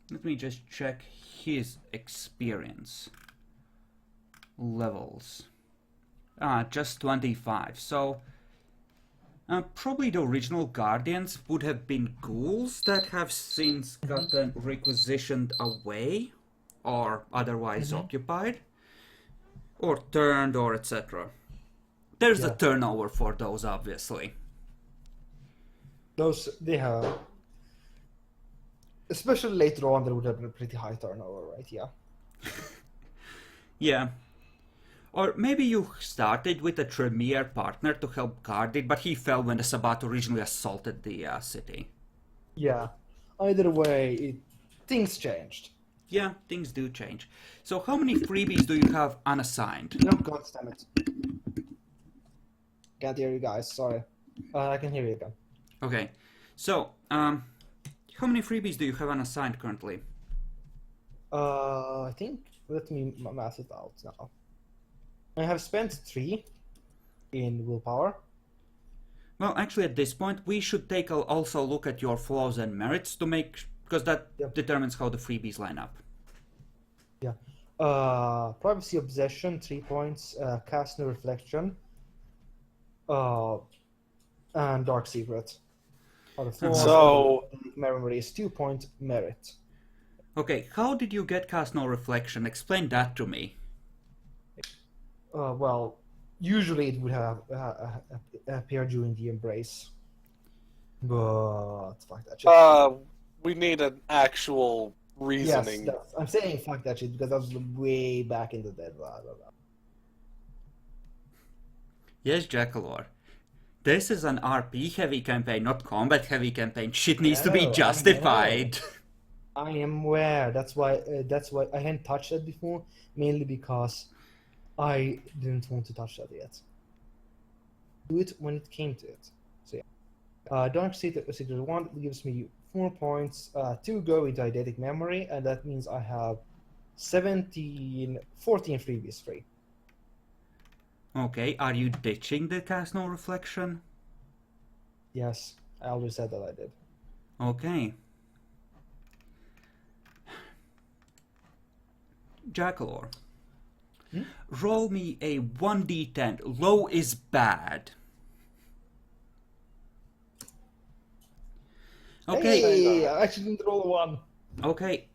Let me just check his experience. levels? Just 25. So probably the original Guardians would have been ghouls that have since gotten requisitioned away or otherwise occupied or turned or etc. There's a Yeah. turnover for those, obviously. Those they have, especially later on, there would have been a pretty high turnover, right? Yeah. Yeah. Or maybe you started with a Tremere partner to help guard it, but he fell when the Sabbat originally assaulted the city. Yeah. Either way, things changed. Yeah, things do change. So how many freebies do you have unassigned? No, God damn it. Can't hear you guys, sorry. I can hear you again. Okay. So, how many freebies do you have unassigned currently? I think, let me math it out now. I have spent 3 in willpower. Well, actually, at this point, we should take also look at your flaws and merits to make, because that determines how the freebies line up. Yeah. Privacy Obsession, 3 points. Cast No Reflection. And Dark Secret. Are the flaws. So- Memory is 2-point merit. Okay, how did you get Cast No Reflection? Explain that to me. Well, usually it would have appeared during the Embrace. But fuck that shit. We need an actual reasoning. Yes, I'm saying fuck that shit because that was way back in the day. Blah, blah, blah. Yes, Jackalor. This is an RP heavy campaign, not combat heavy campaign. Shit needs to be No, I justified. I am aware. That's why I hadn't touched that before, mainly because I didn't want to touch that yet. Do it when it came to it. So yeah. Dark Secret 1 gives me 4 points to go into eidetic memory, and that means I have 14 freebies free. Okay, are you ditching the Cast No Reflection? Yes, I always said that I did. Okay. Jackalor. Roll me a 1d10. Low is bad. Okay. Hey, I actually didn't roll a 1. Okay.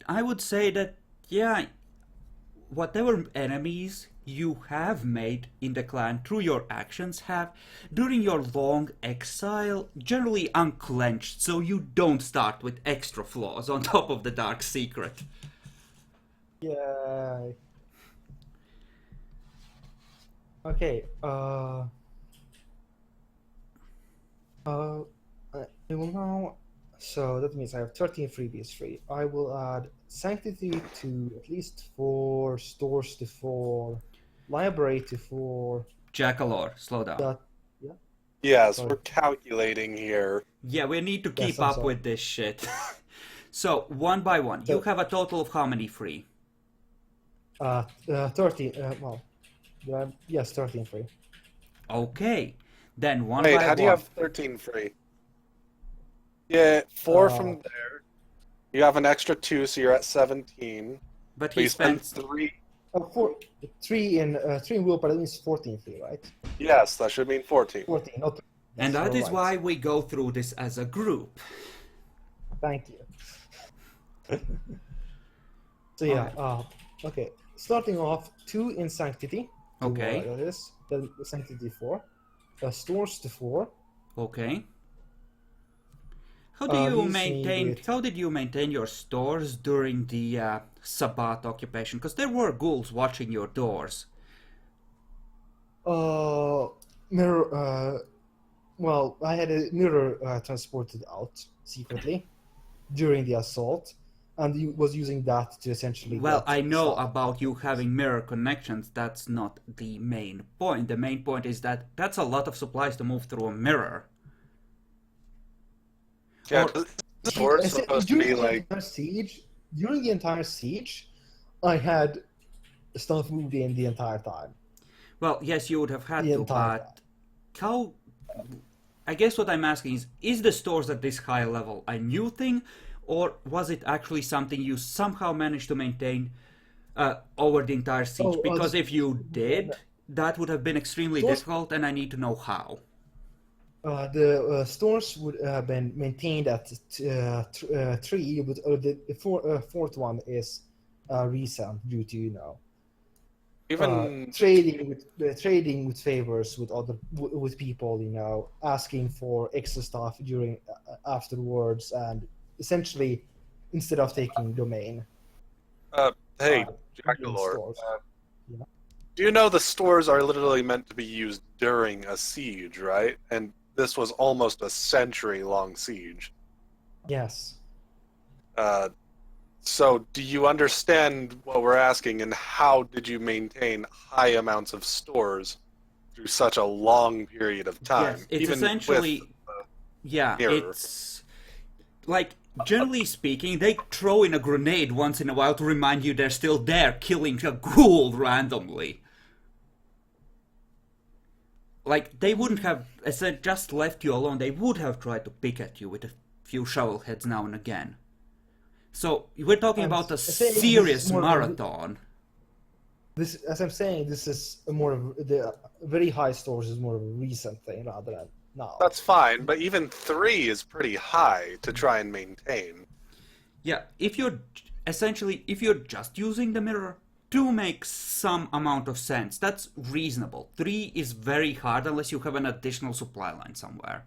I would say that, yeah, whatever enemies you have made in the clan through your actions have, during your long exile, generally unclenched, so you don't start with extra flaws on top of the Dark Secret. Yay. Okay, I will now, so that means I have 13 freebies free. I will add Sanctity to at least 4, Stores to 4, Library to 4. Jackalor, slow down. Yeah. Yes, Sorry. we're calculating here. Yeah, we need to keep I'm up sorry. with this shit. So, one by one, you So- have a total of how many free? 13, yes, 13 free. Okay, then one Wait, by how do you one. have 13 free? Yeah, 4 Uh, from there. You have an extra 2, so you're at 17. But But he you spent spent 3. 3 in willpower, that means 14 free, right? Yes, that should mean 14. 14, not 3. and that That's is all why right. we go through this as a group. Thank you. So yeah, okay. Starting off, 2 in Sanctity. Okay. That is. Then Sanctity 4. Stores to 4. Okay. How do you leaves me maintain? with- How did you maintain your stores during the Sabbat occupation? Because there were ghouls watching your doors. Mirror. Well, I had a mirror transported out secretly during the assault, and he was using that to essentially. Well, get I know stuff. about you having mirror connections. That's not the main point. The main point is that that's a lot of supplies to move through a mirror. Yeah, Or- this board is supposed to be During the like. entire siege. During the entire siege, I had stuff moved in the entire time. Well, yes, you would have had The to, entire but how? I guess what I'm asking is the stores at this high level a new thing, or was it actually something you somehow managed to maintain over the entire siege. Oh, Because if you did, that would have been extremely Those- difficult, and I need to know how. the stores would have been maintained at 3, but fourth one is recent due to Even trading with favors with with people, asking for extra stuff during afterwards, and essentially instead of taking domain. hey, in Jackalor, stores. do you know the stores are literally meant to be used during a siege, right? And this was almost a century-long siege. Yes. So do you understand what we're asking, and how did you maintain high amounts of stores through such a long period of time? Yes, it's even essentially, with, yeah, mirror. it's like, generally speaking, they throw in a grenade once in a while to remind you they're still there, killing a ghoul randomly. Like, they wouldn't have, as I said, just left you alone. They would have tried to pick at you with a few shovel heads now and again. So, we're talking about a saying this is serious more of a- marathon. This, as I'm saying, this is more of the very high stores is more of a recent thing rather than now. That's fine, but even 3 is pretty high to try and maintain. Yeah, if you're just using the mirror, 2 makes some amount of sense. That's reasonable. 3 is very hard unless you have an additional supply line somewhere.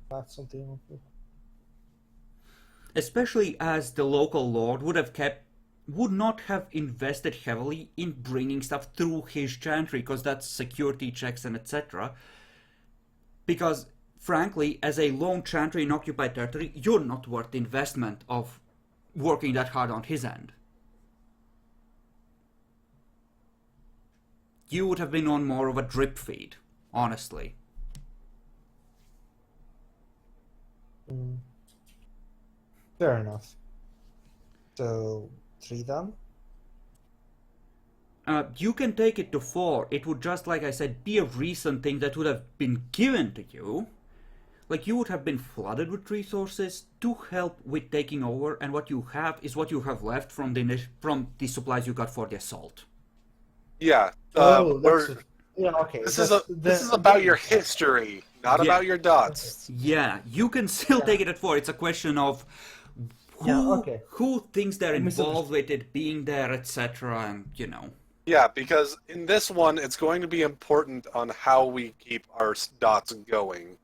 That's something. Especially as the local lord would not have invested heavily in bringing stuff through his chantry, because that's security checks and etc. Because, frankly, as a lone chantry in occupied territory, you're not worth the investment of working that hard on his end. You would have been on more of a drip feed, honestly. Fair enough. So 3 then? You can take it to 4. It would just, like I said, be a recent thing that would have been given to you. Like, you would have been flooded with resources to help with taking over, and what you have is what you have left from the supplies you got for the assault. Yeah. Okay. This is about your history, not Yeah. about your dots. Yeah, you can still take it at 4. It's a question of who thinks they're involved with it being there, etc., and Yeah, because in this one, it's going to be important on how we keep our dots going,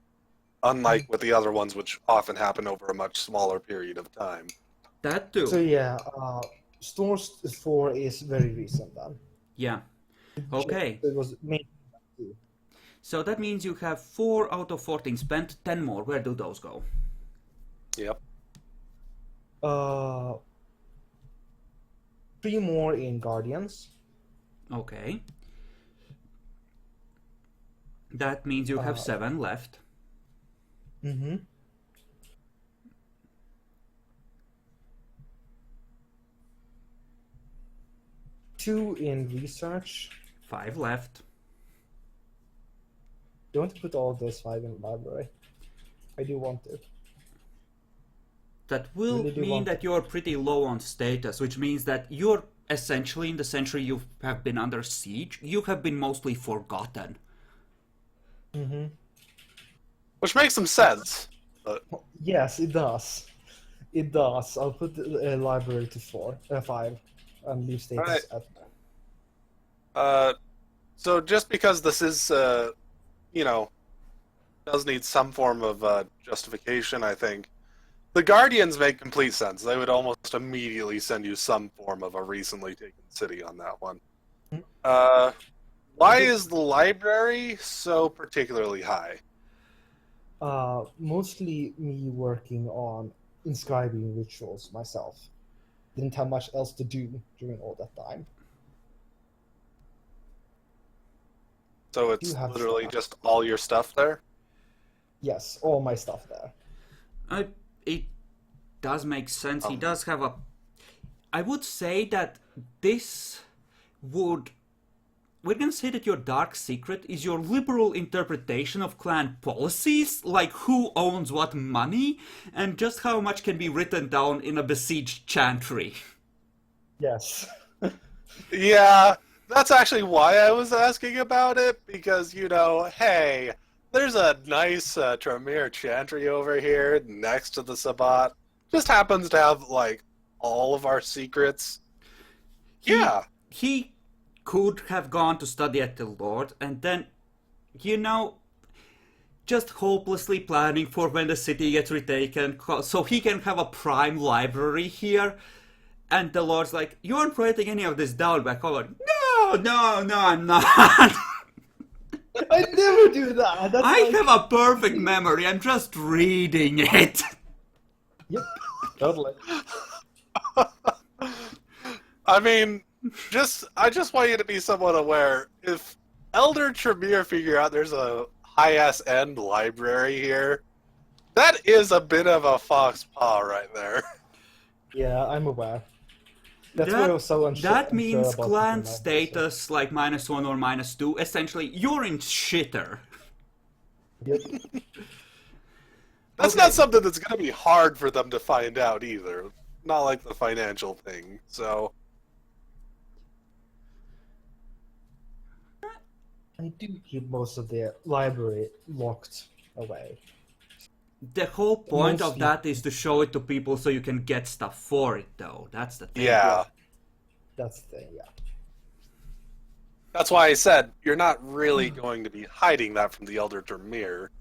unlike with the other ones, which often happen over a much smaller period of time. That too. So yeah, stores 4 is very recent then. Yeah. Okay. It was main. So that means you have 4 out of 14 spent, 10 more. Where do those go? Yep. 3 more in Guardians. Okay. That means you have 7 left. Mm-hmm. 2 in research. 5 left. Don't put all those 5 in library. I do want to. That will Really do mean want that you're pretty low on status, which means that you're essentially, in the century you have been under siege, you have been mostly forgotten. Mm-hmm. Which makes some sense. But Yes, it does. It does. I'll put the library to 5, and leave status at. So just because this is, does need some form of justification, I think. The Guardians make complete sense. They would almost immediately send you some form of a recently taken city on that one. Why is the library so particularly high? Mostly me working on inscribing rituals myself. Didn't have much else to do during all that time. So it's You have literally stuff. just all your stuff there? Yes, all my stuff there. It does make sense. He does have I would say that this would we're gonna say that your dark secret is your liberal interpretation of clan policies, like who owns what money, and just how much can be written down in a besieged chantry. Yes. Yeah, that's actually why I was asking about it, because, hey, there's a nice Tremere chantry over here next to the Sabbat. Just happens to have, like, all of our secrets. Yeah. He could have gone to study at the Lord, and then, just hopelessly planning for when the city gets retaken, so he can have a prime library here. And the Lord's like, you aren't writing any of this down back home. No, I'm not. I never do that. That's I like... have a perfect memory. I'm just reading it. Yep, totally. I mean, I just want you to be somewhat aware. If Elder Tremere figure out there's a high-ass end library here, that is a bit of a fox paw right there. Yeah, I'm aware. That's why I was so unsure. That means unsure about clan the so. status like -1 or -2. Essentially, you're in shitter. Yep. That's not something that's going to be hard for them to find out either. Not like the financial thing, so... I do keep most of the library locked away. The whole point of Mostly. that is to show it to people so you can get stuff for it, though. That's the thing. Yeah. That's the thing, yeah. That's why I said, you're not really going to be hiding that from the Elder Tremere.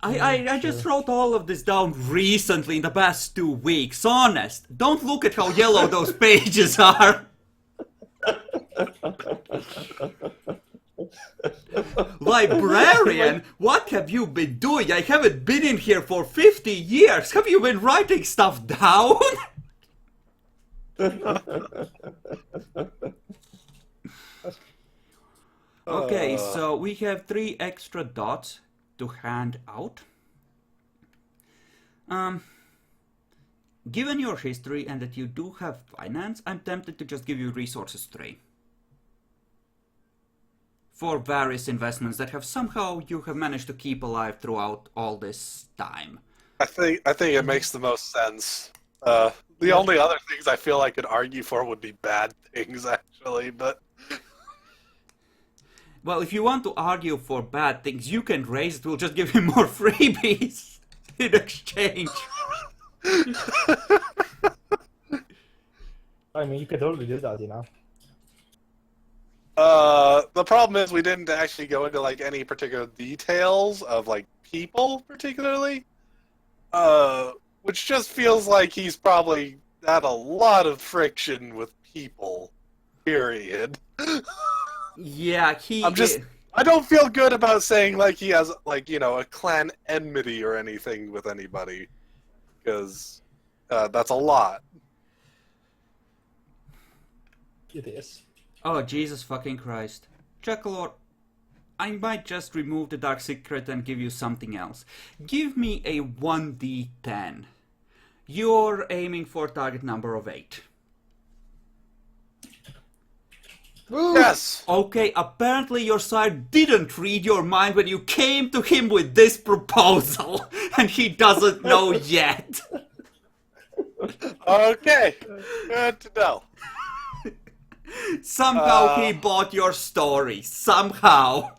I just wrote all of this down recently in the past 2 weeks. Honest. Don't look at how yellow those pages are. Librarian, what have you been doing? I haven't been in here for 50 years. Have you been writing stuff down? Okay, so we have 3 extra dots to hand out. Given your history and that you do have finance, I'm tempted to just give you resources 3. For various investments that have somehow you have managed to keep alive throughout all this time. I think it makes the most sense. The only other things I feel I could argue for would be bad things, actually, but... Well, if you want to argue for bad things, you can raise it. We'll just give you more freebies in exchange. I mean, you could totally do that, you know. The problem is we didn't actually go into, like, any particular details of, like, people, particularly. Which just feels like he's probably had a lot of friction with people, period. Yeah, I don't feel good about saying, like, he has, like, a clan enmity or anything with anybody. Because, that's a lot. It is. Oh, Jesus fucking Christ. Chuckalord, I might just remove the Dark Secret and give you something else. Give me a 1d10. You're aiming for target number of 8. Yes! Okay, apparently your side didn't read your mind when you came to him with this proposal, and he doesn't know yet. Okay, good to know. Somehow he bought your story. Somehow.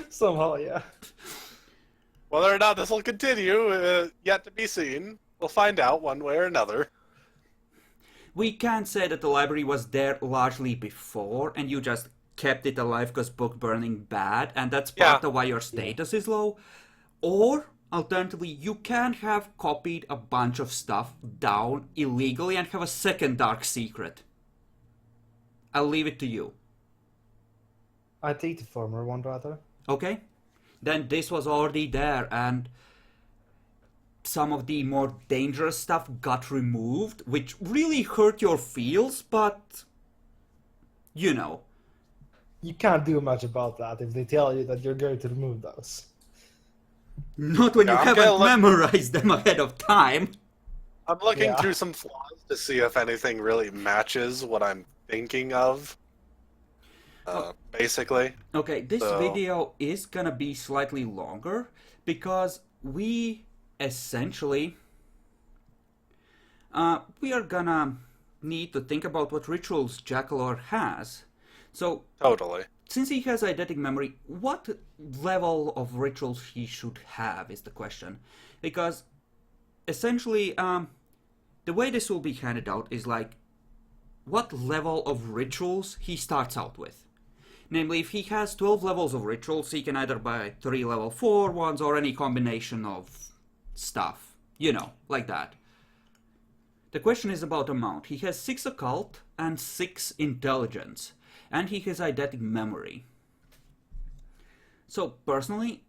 Somehow, yeah. Whether or not this will continue, yet to be seen. We'll find out one way or another. We can say that the library was there largely before, and you just kept it alive because book burning bad, and that's part of why your status is low. Or, alternatively, you can have copied a bunch of stuff down illegally and have a second dark secret. I'll leave it to you. I take the former one, rather. Okay? Then this was already there, and some of the more dangerous stuff got removed, which really hurt your feels, but... you know. You can't do much about that if they tell you that you're going to remove those. Not when you haven't memorized them ahead of time. I'm looking through some flaws to see if anything really matches what I'm thinking of. basically. Okay, this So- video is gonna be slightly longer because we essentially we are gonna need to think about what rituals Jackalor has. So, Totally. since he has eidetic memory, what level of rituals he should have is the question. Because essentially, the way this will be handed out is like what level of rituals he starts out with. Namely, if he has 12 levels of rituals, he can either buy 3 level 4 ones or any combination of stuff. You know, like that. The question is about amount. He has 6 occult and 6 intelligence. And he has eidetic memory. So, personally,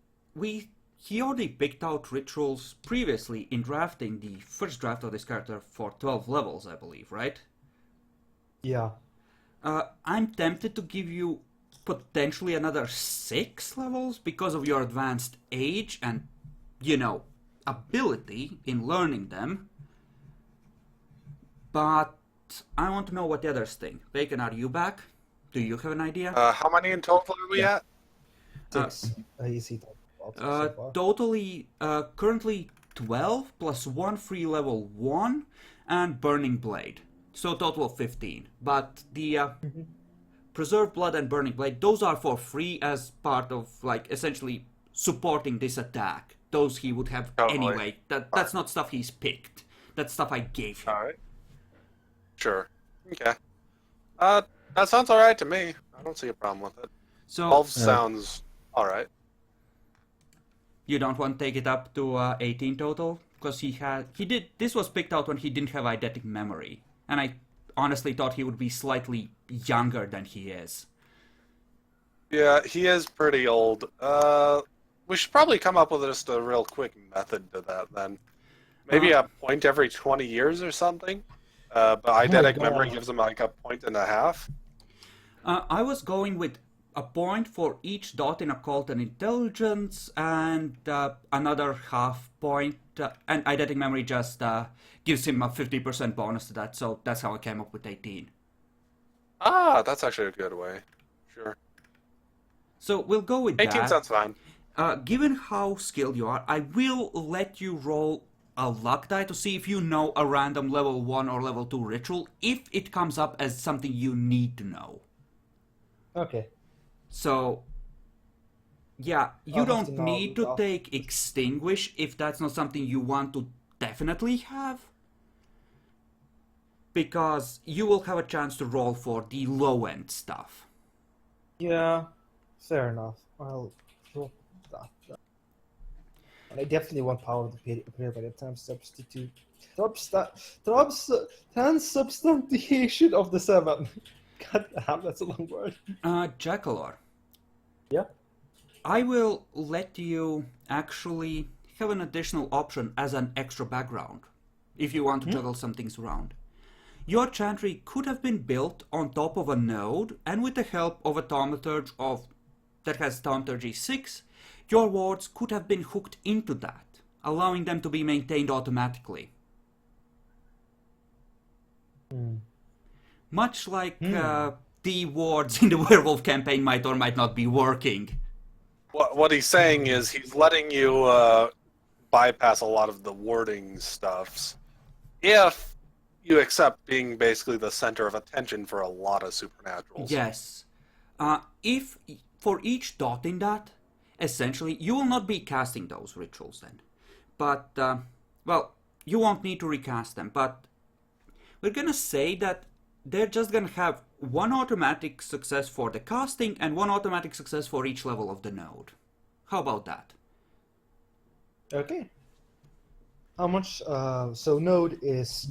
he already picked out rituals previously in drafting the first draft of this character for 12 levels, I believe, right? Yeah. I'm tempted to give you potentially another 6 levels because of your advanced age and, ability in learning them. But I want to know what the others think. Bacon, are you back? Do you have an idea? How many in total are we at? 6. Easy so far. Totally, currently 12 plus 1 free level 1 and Burning Blade. So total of 15. But the Preserved Blood and Burning Blade, those are for free as part of, essentially supporting this attack. Those he would have Totally. anyway. That's not stuff he's picked. That's stuff I gave him. Alright. Sure. Okay. That sounds alright to me. I don't see a problem with it. So 12 sounds alright. you don't want to take it up to 18 total? Because this was picked out when he didn't have eidetic memory. And I honestly thought he would be slightly younger than he is. Yeah, he is pretty old. We should probably come up with just a real quick method to that then. Maybe a point every 20 years or something. But eidetic memory gives him like a point and a half. I was going with a point for each dot in occult and intelligence, and another half point, and eidetic memory just gives him a 50% bonus to that, so that's how I came up with 18. Ah, that's actually a good way. Sure. So we'll go with 18 that. sounds fine. Given how skilled you are, I will let you roll a luck die to see if you know a random level 1 or level 2 ritual, if it comes up as something you need to know. Okay. So, yeah, you I'll have don't to know need to stuff. take Extinguish if that's not something you want to definitely have. Because you will have a chance to roll for the low-end stuff. Yeah. Fair enough. I'll drop that. And I definitely want power to appear by the time substitute. Transubstantiation of the 7. God damn, that's a long word. Jackalor, Yeah. I will let you actually have an additional option as an extra background, if you want to juggle some things around. Your chantry could have been built on top of a node, and with the help of a thaumaturge that has thaumaturgy 6, your wards could have been hooked into that, allowing them to be maintained automatically. Much like the wards in the werewolf campaign might or might not be working. What he's saying is he's letting you bypass a lot of the wording stuffs if you accept being basically the center of attention for a lot of supernaturals. Yes. If for each dot in that, essentially, you will not be casting those rituals then. But, well, you won't need to recast them, but we're gonna say that they're just gonna have one automatic success for the casting and one automatic success for each level of the node. How about that? Okay. How much? So node is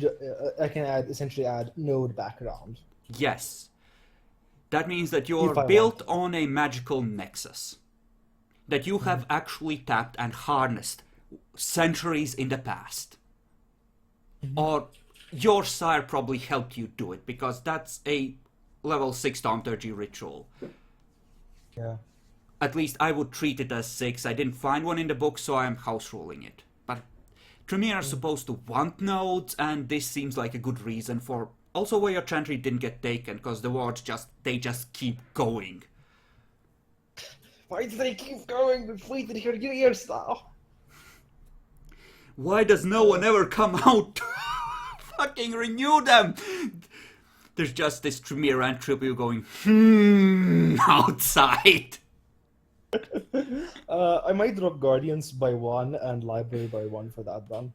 I can essentially add node background. Yes. That means that If you're I built on a magical nexus. That you have actually tapped and harnessed centuries in the past. Or your sire probably helped you do it, because that's a level 6 thaumaturgy ritual. Yeah. At least I would treat it as 6. I didn't find one in the book, so I'm house ruling it. But Tremere are supposed to want nodes, and this seems like a good reason for Also why your chantry didn't get taken, because the wards they just keep going. Why do they keep going? We've waited here years now. Why does no one ever come out to fucking renew them? There's just this Tremere and Tribute going, outside. I might drop Guardians by 1 and Library by 1 for that then.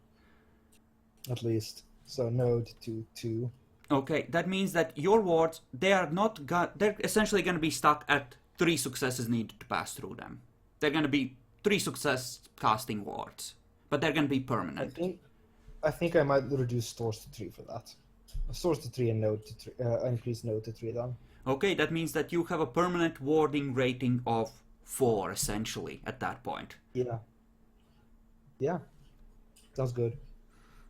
At least. So node to 2. Okay, that means that your wards, they're essentially going to be stuck at 3 successes needed to pass through them. They're going to be 3 success casting wards, but they're going to be permanent. I think I might reduce stores to 3 for that. Stores to 3 and node to 3, increase node to 3 then. Okay, that means that you have a permanent warding rating of 4 essentially at that point. Yeah. Yeah. Sounds good.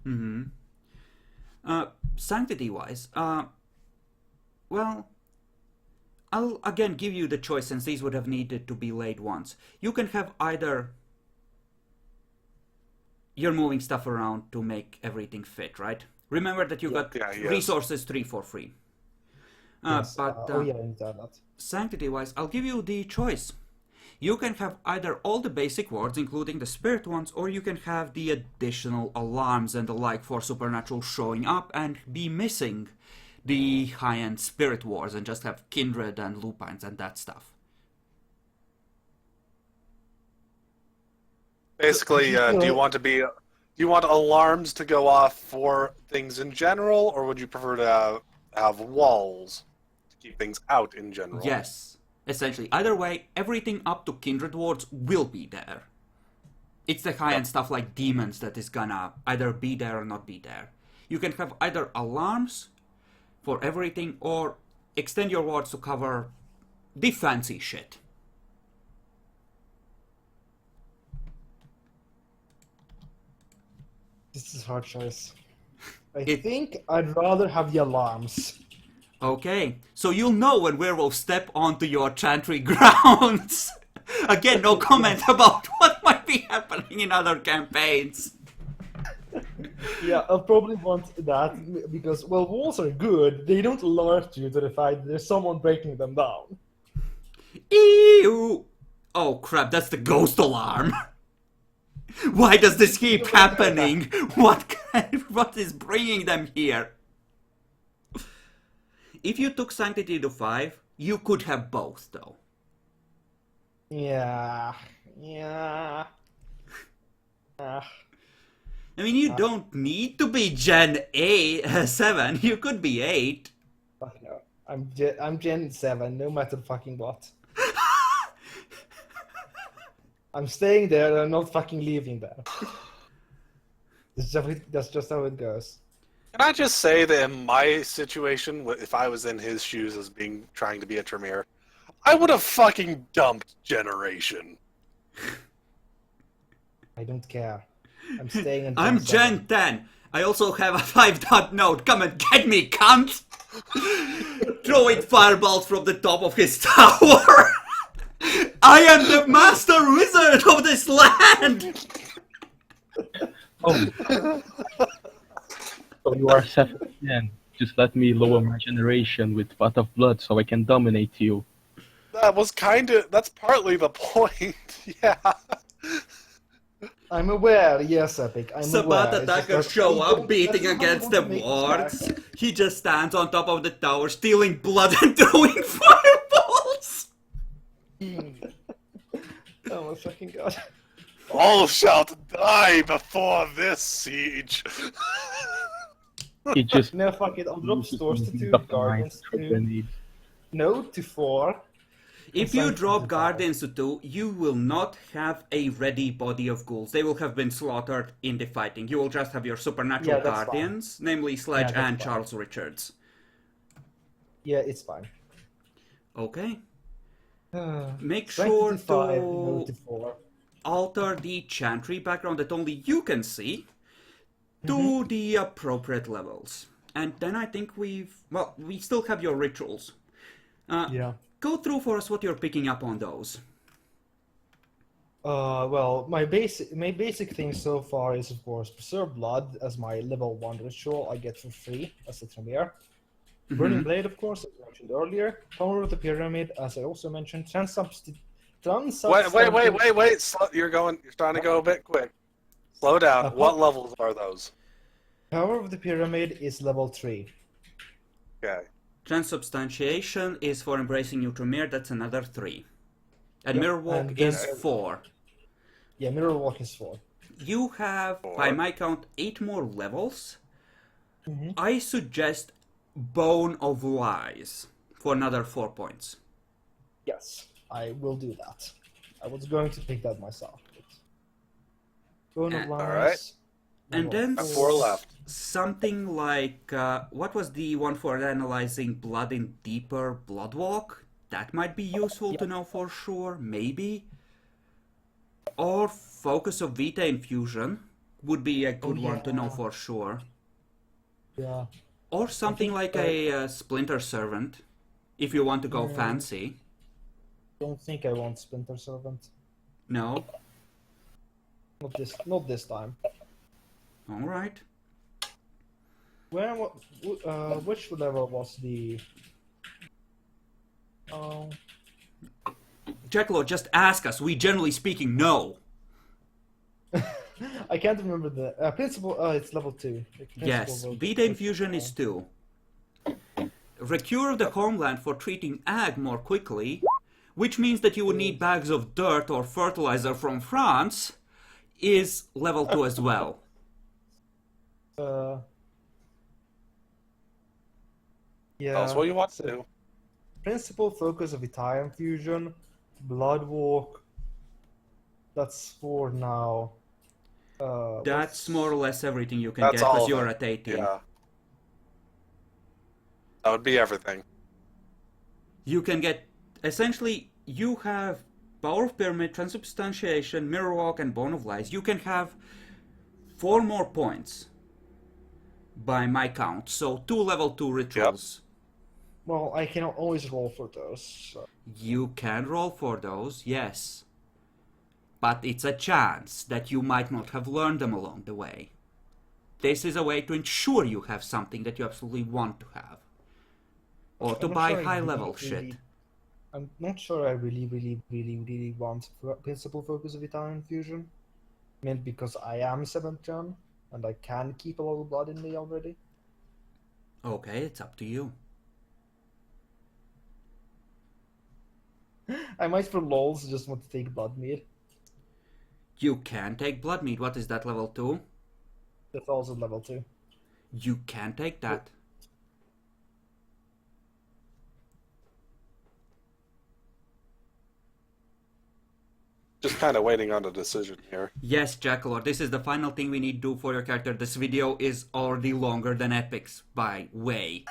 Mm-hmm. Sanctity-wise, well, I'll again give you the choice since these would have needed to be laid once. You can have either you're moving stuff around to make everything fit, right? Remember that you got resources 3 for free. Yes. But I need that. Sanctity-wise, I'll give you the choice. You can have either all the basic wards, including the spirit ones, or you can have the additional alarms and the like for supernatural showing up and be missing the high-end spirit wars and just have kindred and lupines and that stuff. Basically, do you want alarms to go off for things in general, or would you prefer to have walls to keep things out in general? Yes. Essentially, either way, everything up to kindred wards will be there. It's the high-end stuff like demons that is gonna either be there or not be there. You can have either alarms for everything or extend your wards to cover the fancy shit. This is a hard choice. I think I'd rather have the alarms. Okay, so you'll know when werewolves step onto your chantry grounds. Again, no comment about what might be happening in other campaigns. Yeah, I'll probably want that because, well, walls are good. They don't alert you to the fact that there's someone breaking them down. Ew! Oh crap, that's the ghost alarm. Why does this keep happening? What is bringing them here? If you took Sanctity to 5, you could have both, though. Yeah. I mean, you don't need to be Gen 7. You could be 8. Fuck no. I'm Gen 7, no matter fucking what. I'm staying there and I'm not fucking leaving there. That's just how it goes. Can I just say that in my situation, if I was in his shoes as trying to be a Tremere, I would have fucking dumped Generation. I don't care. I'm staying in I'm Gen 10. I also have a 5-dot node. Come and get me, cunt! Throwing fireballs from the top of his tower. I am the master wizard of this land! Oh. So you are 7 again. Just let me lower my generation with Pot of Blood so I can dominate you. That's partly the point, yeah. I'm aware, yes, Epic, I'm aware. Sabat attackers show up beating against the wards. He just stands on top of the tower, stealing blood and throwing fireballs! Oh my fucking god. All shall die before this siege. He just No, fuck it, I'll drop stores to 2, Guardians to 2, Node to 4. If you drop Guardians to 2, you will not have a ready body of ghouls. They will have been slaughtered in the fighting. You will just have your supernatural Guardians, namely Sledge and Charles Richards. Yeah, it's fine. Okay. Make sure to alter the chantry background that only you can see to the appropriate levels. And then I think we still have your rituals. Yeah. Go through for us what you're picking up on those. Well, my basic thing so far is, of course, Preserve Blood as my level 1 ritual I get for free as a Tremere. Burning Blade, of course, as I mentioned earlier. Power of the Pyramid, as I also mentioned. Wait. You're starting to go a bit quick. Slow down. What levels are those? Power of the Pyramid is level 3. Okay. Transubstantiation is for embracing neutral mirror, that's another 3. And Yep, mirror walk and then- is 4. Yeah, Mirror Walk is 4. You have, by my count, 8 more levels. I suggest Bone of Lies for another 4 points. Yes, I will do that. I was going to pick that myself. Bone of Lies. Alright. And then 4 left. something like, what was the one for analyzing blood in deeper Bloodwalk? That might be useful to know for sure, maybe. Or Focus of Vita Infusion would be a good one to know for sure. Yeah. Or something like a Splinter Servant, if you want to go fancy. Don't think I want Splinter Servant. No? Not this time. Alright. Which level was the? Oh. Jackalord, just ask us. We generally speaking know. I can't remember the principal. It's level 2. Yes, Vita Infusion is 2. Recure of the Homeland for treating ag more quickly, which means that you would need bags of dirt or fertilizer from France, is level 2 as well. Yeah. Tell us what you want to do. Principal Focus of Vita Infusion, Bloodwalk. That's 4 now. That's more or less everything you can That's get all because of you're it. at 18. Yeah. That would be everything. You can get, essentially, you have Power of Pyramid, Transubstantiation, Mirror Walk, and Bone of Lies. You can have 4 more points by my count. So 2 level 2 rituals. Well, I can always roll for those. So. You can roll for those, yes. But it's a chance that you might not have learned them along the way. This is a way to ensure you have something that you absolutely want to have. Or to I'm not buy sure I high-level really- shit. I'm not sure I really want Principal Focus of Vita Infusion. I mean, because I am 7th gen, and I can keep a lot of blood in me already. Okay, it's up to you. I might for lols just want to take blood mead. You can take Blood Mead. What is that, level 2? That's also level 2. You can take that. Just kind of waiting on a decision here. Yes, Jackalord, this is the final thing we need to do for your character. This video is already longer than Epic's by way.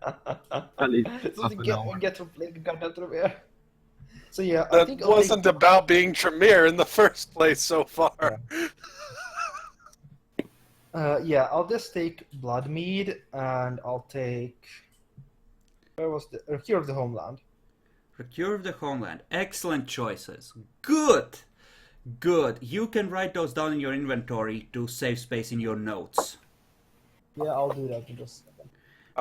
At least So half to an hour. get from Tremere. So yeah, I That think I'll wasn't take, about being Tremere in the first place so far. yeah, I'll just take blood mead, and I'll take. Where was the Cure of the Homeland? Recure of the Homeland. Excellent choices. Good! Good. You can write those down in your inventory to save space in your notes. Yeah, I'll do that in just a second.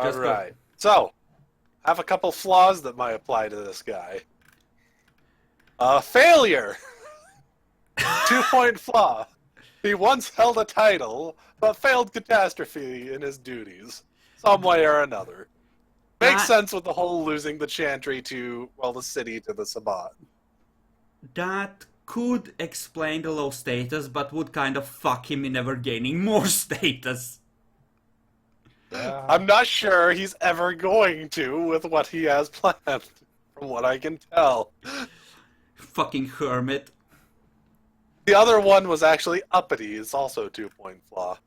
Just go. Alright. So, I have a couple flaws that might apply to this guy. Failure! 2-point flaw. He once held a title, but failed catastrophe in his duties. Some way or another. Makes sense with the whole losing the chantry to, well, the city to the Sabbat. That could explain the low status, but would kind of fuck him in ever gaining more status. Yeah. I'm not sure he's ever going to with what he has planned, from what I can tell. Fucking hermit. The other one was actually uppity. It's also a 2-point flaw.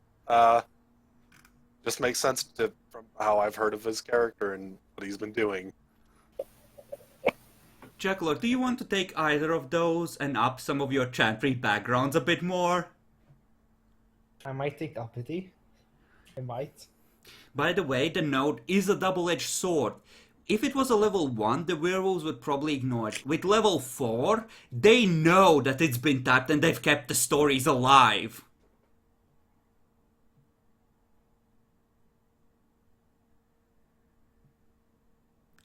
Just makes sense from how I've heard of his character and what he's been doing. Jackalord, do you want to take either of those and up some of your chantry backgrounds a bit more? I might take uppity. I might. By the way, the node is a double-edged sword. If it was a level 1, the werewolves would probably ignore it. With level 4, they know that it's been tapped and they've kept the stories alive.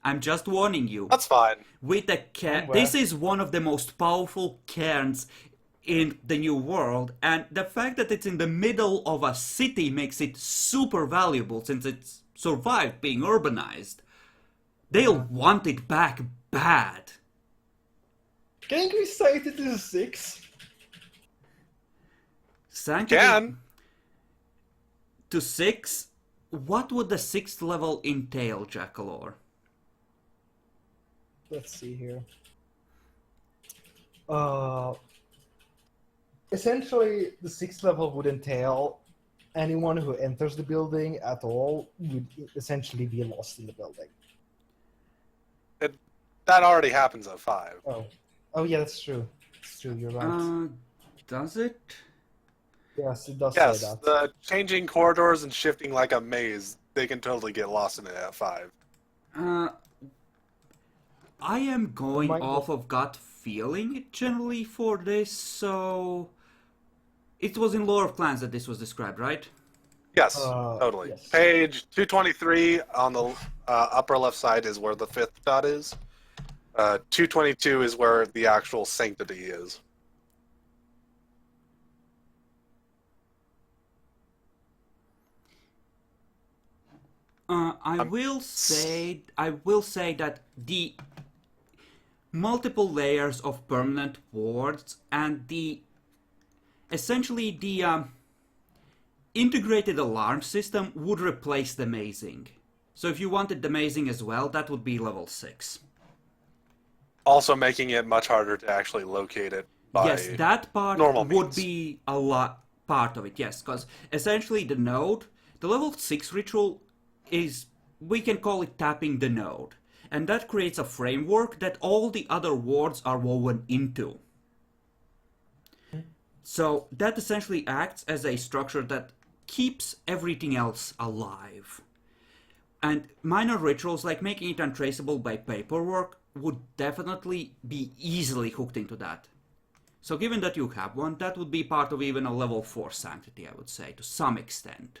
I'm just warning you. That's fine. With a this is one of the most powerful cairns in the New World, and the fact that it's in the middle of a city makes it super valuable since it's survived being urbanized. They'll want it back bad. Can we cite it as 6? Sanctity Can. to 6? What would the 6th level entail, Jackalore? Let's see here. Essentially, the 6th level would entail anyone who enters the building at all would essentially be lost in the building. That already happens at 5. Oh yeah, that's true. It's true. You're right. Does it? Yes, it does Yes, say that. the changing corridors and shifting like a maze, they can totally get lost in it at 5. I am going off of gut feeling generally for this, so it was in Lore of Clans that this was described, right? Yes, totally. Yes. Page 223 on the upper left side is where the 5th dot is. 222 is where the actual sanctity is. I will say that the multiple layers of permanent wards and essentially the integrated alarm system would replace the mazing. So if you wanted the mazing as well, that would be level 6. Also making it much harder to actually locate it by Yes, that part normal would means. be a lot part of it, yes, because essentially the node, the level 6 ritual is, we can call it tapping the node. And that creates a framework that all the other wards are woven into. So that essentially acts as a structure that keeps everything else alive. And minor rituals like making it untraceable by paperwork would definitely be easily hooked into that. So given that you have one, that would be part of even a level 4 sanctity, I would say, to some extent.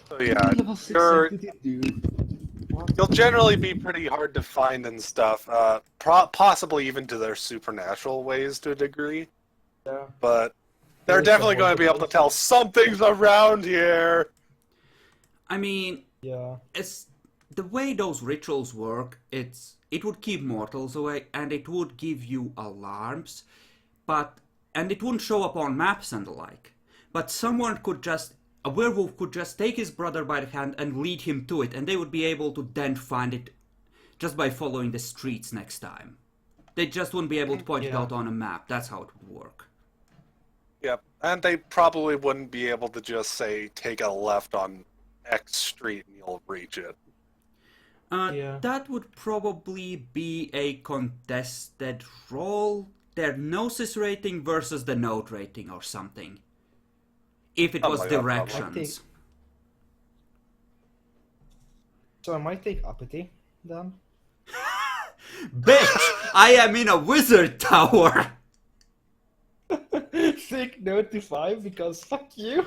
So yeah, Level 6 sanctity, dude. you'll generally be pretty hard to find and stuff, possibly even to their supernatural ways to a degree. Yeah. But they're definitely going to be able to tell something's around here. I mean, Yeah. it's the way those rituals work, it would keep mortals away and it would give you alarms, and it wouldn't show up on maps and the like. But a werewolf could just take his brother by the hand and lead him to it, and they would be able to then find it just by following the streets next time. They just wouldn't be able to point it out on a map. That's how it would work. Yep, and they probably wouldn't be able to just say, take a left on X street and you'll reach it. That would probably be a contested roll. Their gnosis rating versus the node rating or something. If it was Something like that, directions. So I might take uppity then. Bitch! I am in a wizard tower! Take note to 5 because fuck you.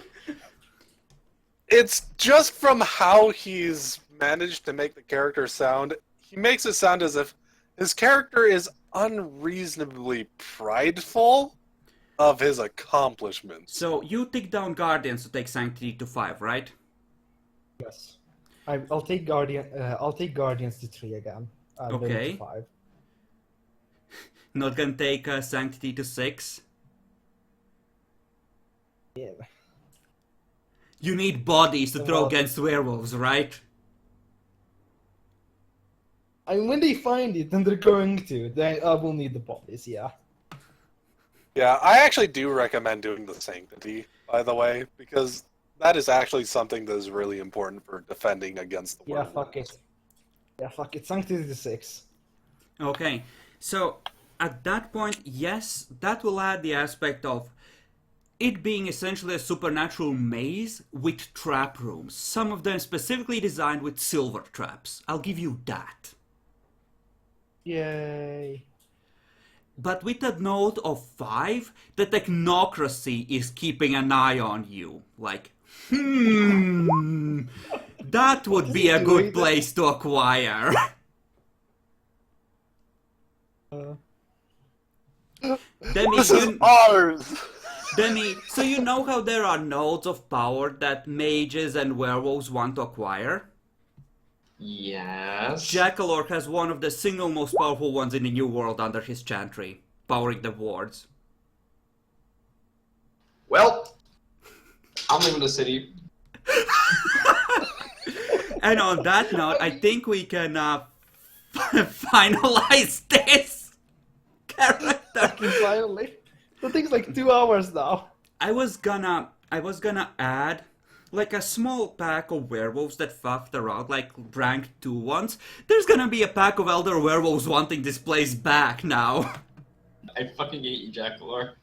It's just from how he's managed to make the character sound, he makes it sound as if his character is unreasonably prideful of his accomplishments. So you take down Guardians to take Sanctity to 5, right? Yes. I'll take Guardians to 3 again. Okay. To 5. Not gonna take Sanctity to 6? Yeah. You need bodies to throw Well- against werewolves, right? I mean, when they find it, and they're going to, then I will need the bodies, yeah. Yeah, I actually do recommend doing the Sanctity, by the way, because that is actually something that is really important for defending against the Yeah, werewolves. fuck it. Yeah, fuck it. Sanctity to 6. Okay, so at that point, yes, that will add the aspect of it being essentially a supernatural maze with trap rooms. Some of them specifically designed with silver traps. I'll give you that. Yay. But with a note of 5, the technocracy is keeping an eye on you. Like, That would be a good place to acquire. Demi, This is ours! Demi, so you know how there are nodes of power that mages and werewolves want to acquire? Yes. Jackalork has one of the single most powerful ones in the New World under his chantry, powering the wards. Well, I'm leaving the city. And on that note, I think we can finalize this character. Finally. The thing's like 2 hours now. I was gonna add like a small pack of werewolves that fucked around, like rank 2 ones. There's gonna be a pack of elder werewolves wanting this place back now. I fucking hate you, Jackalor.